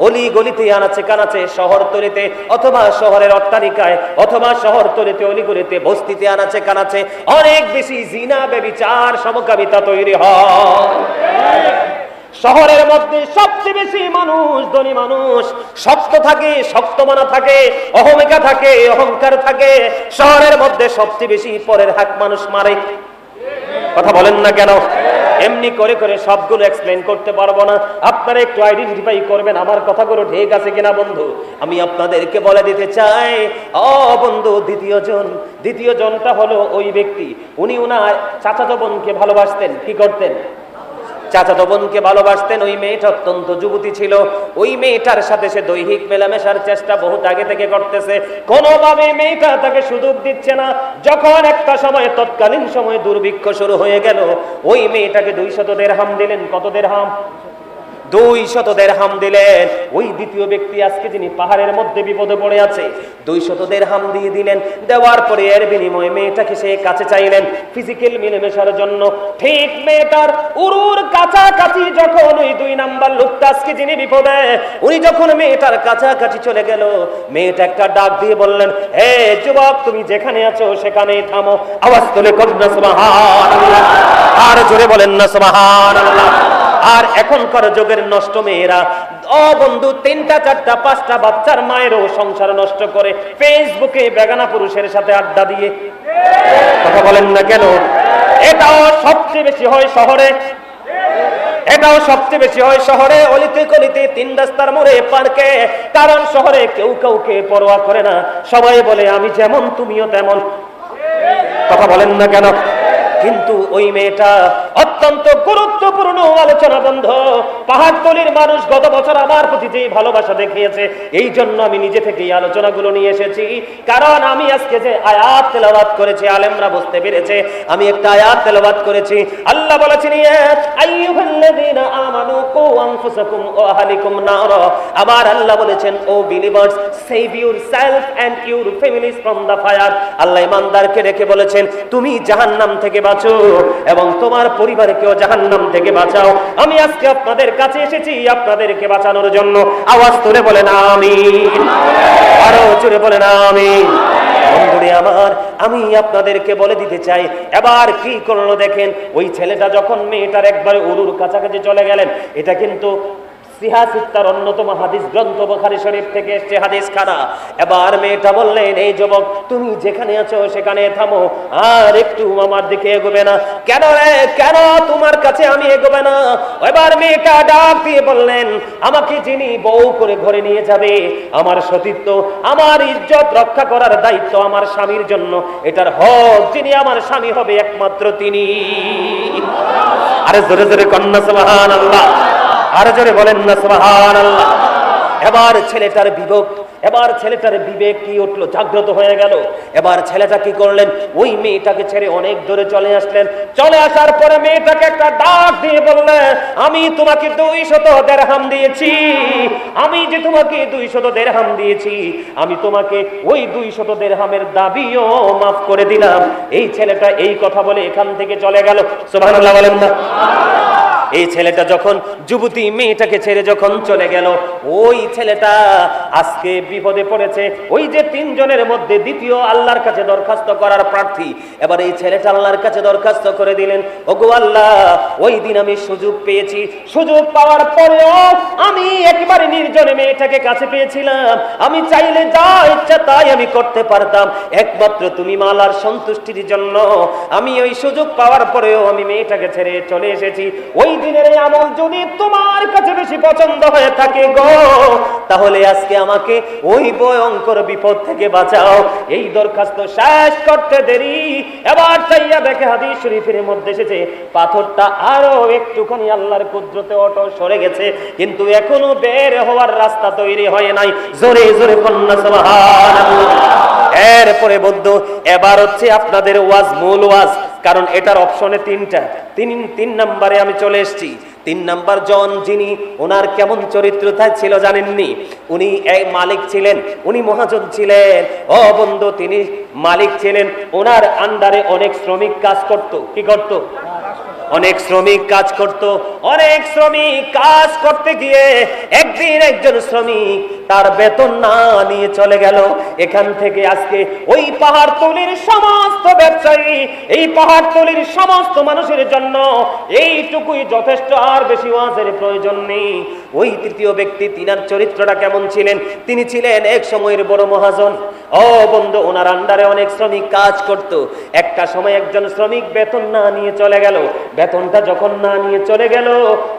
অলি গলিতে আনাচে কানাচে, শহরতলিতে অথবা শহরের অট্টালিকায় অথবা শহরতলিতে অলিগলিতে বস্তিতে আনাচে কানাচে অনেক বেশি জিনা ব্যভিচার সমকামিতা তৈরি হয়। শহরের মধ্যে সবচেয়ে বেশি মানুষ, ধনী মানুষ, শক্ত থাকে, শক্তমানা থাকে, অহমিকা থাকে, অহংকার থাকে। শহরের মধ্যে সবচেয়ে বেশি পরের হাক মানুষ মারে। কথা বলেন না কেন? এমনি করে করে সবগুলো এক্সপ্লেইন করতে পারবো না, আপনারা একটু আইডেন্টিফাই করবেন আমার কথাগুলো ঠিক আছে কিনা। বন্ধু, আমি আপনাদেরকে বলে দিতে চাই, ও বন্ধু, দ্বিতীয় জনটা হলো ওই ব্যক্তি, উনি ওনার চাচাতো বোনকে ভালোবাসতেন। কি করতেন? চাচাতো বোনকে ভালোবাসতেন। ওই মেয়েটা অত্যন্ত যুবতী ছিল। ওই মেয়েটার সাথে সে দৈহিক মেলামেশার চেষ্টা বহুত আগে থেকে করতেছে, কোনোভাবে মেয়েটা তাকে সুযোগ দিচ্ছে না। যখন একটা সময়, তৎকালীন সময়ে দুর্ভিক্ষ শুরু হয়ে গেল, ওই মেয়েটাকে 200 দিরহাম দিলেন। কত দিরহাম? 200 দিরহাম দিলেন। ওই দ্বিতীয় ব্যক্তি আজকে যিনি পাহাড়ের মধ্যে বিপদে পড়ে আছে, 200 দিরহাম দিয়ে দিলেন। দেওয়ার পরে এর বিনিময়ে মেয়েটাকে সে কাছে চাইলেন ফিজিক্যাল মিলেমিশার জন্য। ঠিক মেয়েটার উরুর কাছাকাছি যখন ওই 2 নাম্বার লোকটা আজকে যিনি বিপদে, উনি যখন মেয়েটার কাছাকাছি চলে গেল, মেয়েটা একটা ডাক দিয়ে বললেন, হে যুবক, তুমি যেখানে আছো সেখানেই থামো। আওয়াজ তুলে কন্যা সুবহানাল্লাহ, আর জোরে বলেন না সুবহানাল্লাহ। আর এখনকার যুগের নষ্ট মেয়েরা, ও বন্ধু, 3টা 4টা 5টা বাচ্চার মায়েরও সংসার নষ্ট করে ফেসবুকে বেগানা পুরুষের সাথে আড্ডা দিয়ে। কথা বলেন না কেন? এটাও সবচেয়ে বেশি হয় শহরে। এটাও সবচেয়ে বেশি হয় শহরে, অলিতে গলিতে, 3 রাস্তার মোড়ে, পার্কে। কারণ শহরে কেউ কাউকে পরোয়া করে না, সবাই বলে আমি যেমন তুমিও তেমন। কথা বলেন না কেন? কিন্তু ওই মেয়েটা অত্যন্ত অত্যন্ত গুরুত্বপূর্ণ আলোচনা বন্ধু। পাহাড়তলির মানুষ গত বছর আমার প্রতি যে ভালোবাসা দেখিয়েছে, এই জন্য আমি নিজে থেকে এই আলোচনাগুলো নিয়ে এসেছি। কারণ আমি আজকে যে আয়াত তেলাওয়াত করেছি, আলেমরা বুঝতে পেরেছে আমি একটা আয়াত তেলাওয়াত করেছি। আল্লাহ বলেছেন, ইয়া আইয়ুহাল্লাযীনা আমানু কু আনফুসাকুম ওয়া আহলিকুম নার। আবার আল্লাহ বলেছেন, O believers, save yourself and your families from the fire. আল্লাহ ইমানদারকে রেখে বলেছেন, তুমি জাহান্নাম থেকে বাঁচো এবং তোমার পরিবারকেও জাহান্নাম থেকে বাঁচাও। আমি আজকে আপনাদের কাছে এসেছি আপনাদেরকে বাঁচানোর জন্য। আওয়াজ তুলে বলেন আমিন, আরো জোরে বলেন আমিন। বন্ধুরে আমার, আমি আপনাদেরকে বলে দিতে চাই, এবার কি করলো দেখেন। ওই ছেলেটা যখন মেয়েটার একবারে উরুর কাছাকাছি চলে গেলেন, এটা কিন্তু সিহাসিত্তার অন্যতম হাদিস গ্রন্থ বুখারী শরীফ থেকে এসেছে হাদিস খানা। এবার মেয়েটা বললেন, এই যুবক, তুমি যেখানে আছো সেখানে থামো, আর একটু আমার দিকে এগোবে না। কেন রে, কেন তোমার কাছে আমি এগোবে না? এবার মেয়েটা ডাক দিয়ে বললেন, আমাকে যিনি বউ করে ঘরে নিয়ে যাবে, আমার সতীত্ব, আমার ইজ্জত রক্ষা করার দায়িত্ব আমার স্বামীর জন্য, এটার হক যিনি আমার স্বামী হবে একমাত্র তিনি। আরে জোরে জোরে কন্যা সুবহানাল্লাহ, আরো জোরে বলেন না সুবহানাল্লাহ। এবার ছেলেটার বিবেক কি উঠলো, জাগ্রত হয়ে গেল। এবার ছেলেটা কি করলেন, ওই মেয়েটাকে ছেড়ে অনেক দূরে চলে আসলেন। চলে আসার পরে মেয়েটাকে একটা ডাক দিয়ে বললেন, আমি তোমাকে 200 দিরহাম দিয়েছি, আমি যে তোমাকে 200 দিরহাম দিয়েছি, আমি তোমাকে ওই 200 দিরহামের দাবিও মাফ করে দিলাম। এই ছেলেটা এই কথা বলে এখান থেকে চলে গেল। সুবহানাল্লাহ বলেন না। এই ছেলেটা যখন যুবতী মেয়েটাকে ছেড়ে যখন চলে গেল, ওই ছেলেটা আজকে বিপদে পড়েছে। ওই যে 3 জনের মধ্যে দ্বিতীয় আল্লাহর কাছে দরখাস্ত করার প্রার্থী, এবার এই ছেলেটা আল্লাহর কাছে দরখাস্ত করে দিলেন, ওগো আল্লাহ, ওই দিন আমি সুযোগ পেয়েছি, সুযোগ পাওয়ার পরেও আমি একবারে নির্জনে মেয়েটাকে কাছে পেয়েছিলাম, আমি চাইলে যা ইচ্ছা তাই আমি করতে পারতাম, একমাত্র তুমি মালার সন্তুষ্টির জন্য আমি ওই সুযোগ পাওয়ার পরেও আমি মেয়েটাকে ছেড়ে চলে এসেছি। ওই দিনের এই আমল যদি তোমার কাছে বেশি পছন্দ হয়ে থাকে গো, তাহলে আজকে আমাকে ওই ভয়ঙ্কর বিপদ থেকে বাঁচাও। এই দরখাস্ত শেষ করতে দেরি, এবার চাইয়া দেখে হাদিস শরীফের মধ্যে এসেছে, পাথরটা আরো একটুখানি আল্লাহর কুদরতে অটো সরে গেছে, কিন্তু এখনো বের হওয়ার রাস্তা তৈরি হয় নাই। জোরে জোরে কন্যা সুবহানাল্লাহ। এরপরে বন্ধু, এবার হচ্ছে আপনাদের ওয়াজ, মূল ওয়াজ, কারণ এটার অপশনে 3টা। 3 নম্বরে আমি চলে এসেছি। 3 নাম্বার জন যিনি, ওনার কেমন চরিত্র ছিল জানেননি? উনি এক মালিক ছিলেন, উনি মহাজন ছিলেন। ও বন্ধু, তিনি মালিক ছিলেন, ওনার আন্ডারে অনেক শ্রমিক কাজ করত। কি করত? অনেক শ্রমিক কাজ করত। অনেক শ্রমিক কাজ করতে গিয়ে একদিন একজন শ্রমিক তার বেতন না নিয়ে চলে গেল এখান থেকে। আজকে ওই পাহাড়তলির সমস্ত ব্যবসায়ী, এই পাহাড়তলির সমস্ত মানুষের জন্য এইটুকুই যথেষ্ট, আর বেশি ওয়াজের প্রয়োজন নেই। ওই তৃতীয় ব্যক্তি, তিনার চরিত্রটা কেমন ছিলেন? তিনি ছিলেন এক সময়ের বড় মহাজন। ও বন্ধু, ওনার আন্ডারে অনেক শ্রমিক কাজ করত। একটা সময় একজন শ্রমিক বেতন না নিয়ে চলে গেল। বেতনটা যখন না নিয়ে চলে গেল,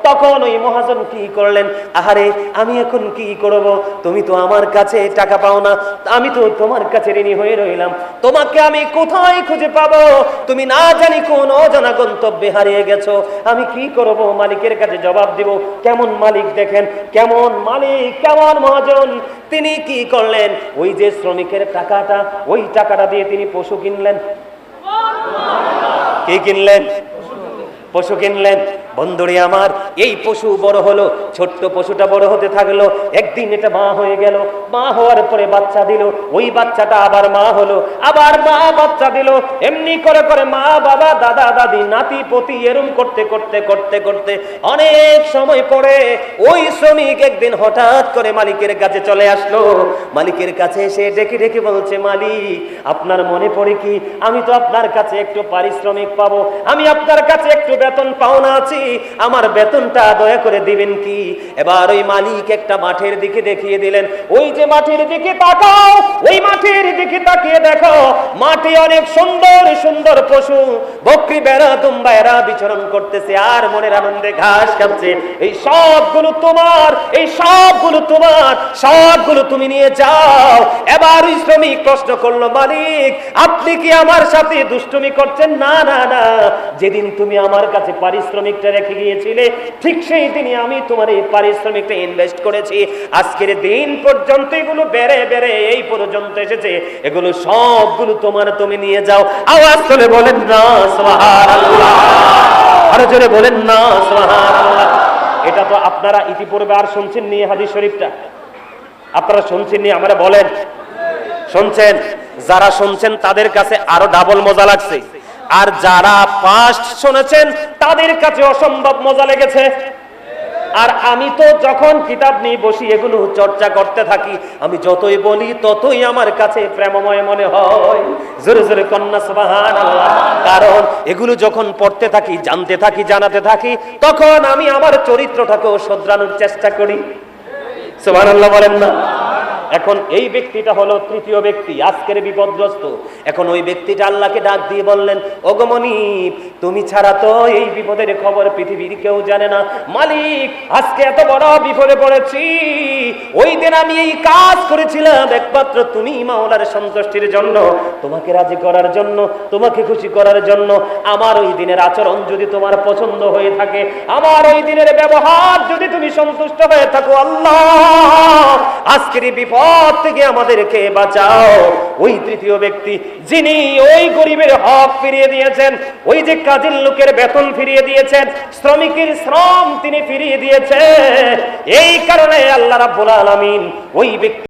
তখন ওই মহাজন কি করলেন, আহারে আমি এখন কি করব, তুমি তো আমার কাছে টাকা পাও না, আমি তো তোমার কাছে ঋণী হয়ে রইলাম, তোমাকে আমি কোথায় খুঁজে পাবো? তুমি না জানি কোন অজানা গন্তব্যে হারিয়ে গেছো, আমি কি করব? মালিকের কাছে জবাব দিব। কেমন মালিক দেখেন, কেমন মালিক, কেমন মহাজন। তিনি কি করলেন, ওই যে শ্রমিকের টাকাটা, ওই টাকাটা দিয়ে তিনি পশু কিনলেন। কি কিনলেন? পশু কিনলেন। বন্ধুরে আমার, এই পশু বড় হলো, ছোট্ট পশুটা বড় হতে থাকলো। একদিন এটা মা হয়ে গেল, মা হওয়ার পরে বাচ্চা দিল, ওই বাচ্চাটা আবার মা হলো, আবার মা বাচ্চা দিল। এমনি করে করে মা, বাবা, দাদা, দাদি, নাতি, পতি, এরম করতে করতে করতে করতে অনেক সময় পরে ওই শ্রমিক একদিন হঠাৎ করে মালিকের কাছে চলে আসলো। মালিকের কাছে এসে ডেকে ডেকে বলছে, মালিক, আপনার মনে পড়ে কি, আমি তো আপনার কাছে একটু পারিশ্রমিক পাবো, আমি আপনার কাছে একটু বেতন পাওনা আছি, আমার বেতনটা দয়া করে দিবেন কি? এবার ওই মালিক একটা মাঠের দিকে দেখিয়ে দিলেন, ওই যে মাঠের দিকে তাকাও, ওই মাঠ মাঠের দিকে তাকিয়ে দেখো, মাঠে অনেক সুন্দর সুন্দর পশু, বকরি, ভেড়া, দুম্বা এরা বিচরণ করতেছে আর মনের আনন্দে ঘাস খাচ্ছে। এই সবগুলো তোমার, এই সবগুলো তোমার, সবগুলো তুমি নিয়ে যাও। এবার ওই শ্রমিক প্রশ্ন করলো, মালিক আপনি কি আমার সাথে দুষ্টুমি করছেন? না না না, যেদিন তুমি আমার কাছে পারিশ্রমিকটা রেখে গিয়েছিলে ঠিক সেই দিনই আমি তোমার এই পারিশ্রমিকটা ইনভেস্ট করেছি। আজকের দিন পর্যন্ত এগুলো বেড়ে বেড়ে এই পর্যন্ত এসেছে, এগুলো সবগুলো তোমার, তুমি নিয়ে যাও। আওয়াজ করে বলেন না সুবহানাল্লাহ, আরো জোরে বলেন না সুবহানাল্লাহ। এটা তো আপনারা ইতিপূর্বে আর শুনছেন নি হাদিস শরীফটা? আপনারা শুনছেন নি? আমরা বলেন শুনছেন? যারা শুনছেন তাদের কাছে আরো ডাবল মজা লাগছে, আর যারা ফার্স্ট শুনেছেন তাদের কাছে অসম্ভব মজা লেগেছে। আর আমি তো যখন কিতাব নিয়ে বসি এগুলো চর্চা করতে থাকি, আমি যতই বলি ততই আমার কাছে প্রেমময় মনে হয়। জোরে জোরে কন্যা সুবহানাল্লাহ। কারণ এগুলো যখন পড়তে থাকি, জানতে থাকি, জানাতে থাকি, তখন আমি আমার চরিত্রটাকেও শোধরানোর চেষ্টা করি। সুবহানাল্লাহ বলেন না? এখন এই ব্যক্তিটা হলো তৃতীয় ব্যক্তি, আজকের বিপদগ্রস্ত। এখন ওই ব্যক্তিটা আল্লাহকে ডাক দিয়ে বললেন, ওগো মনিব, তুমি ছাড়া তো এই বিপদের খবর পৃথিবীর কেউ জানে না। মালিক আজকে এত বড় বিপদে পড়েছি, ওই দিন আমি এই কাজ করেছিলাম একমাত্র তুমি মাওলার সন্তুষ্টির জন্য, তোমাকে রাজি করার জন্য, তোমাকে খুশি করার জন্য। আমার ওই দিনের আচরণ যদি তোমার পছন্দ হয়ে থাকে, আমার ওই দিনের ব্যবহার যদি তুমি সন্তুষ্ট হয়ে থাকো, আল্লাহ আজকের বিপদ থেকে আমাদেরকে বাঁচাও। ওই তৃতীয় ব্যক্তি যিনি ওই গরিবের হক ফিরিয়ে দিয়েছেন, ওই যে কাজের লোকের বেতন ফিরিয়ে দিয়েছেন, শ্রমিকের শ্রম তিনি ফিরিয়ে দিয়েছেন, এই কারণে আল্লাহ রাব্বুল আলামিন ওই ব্যক্তি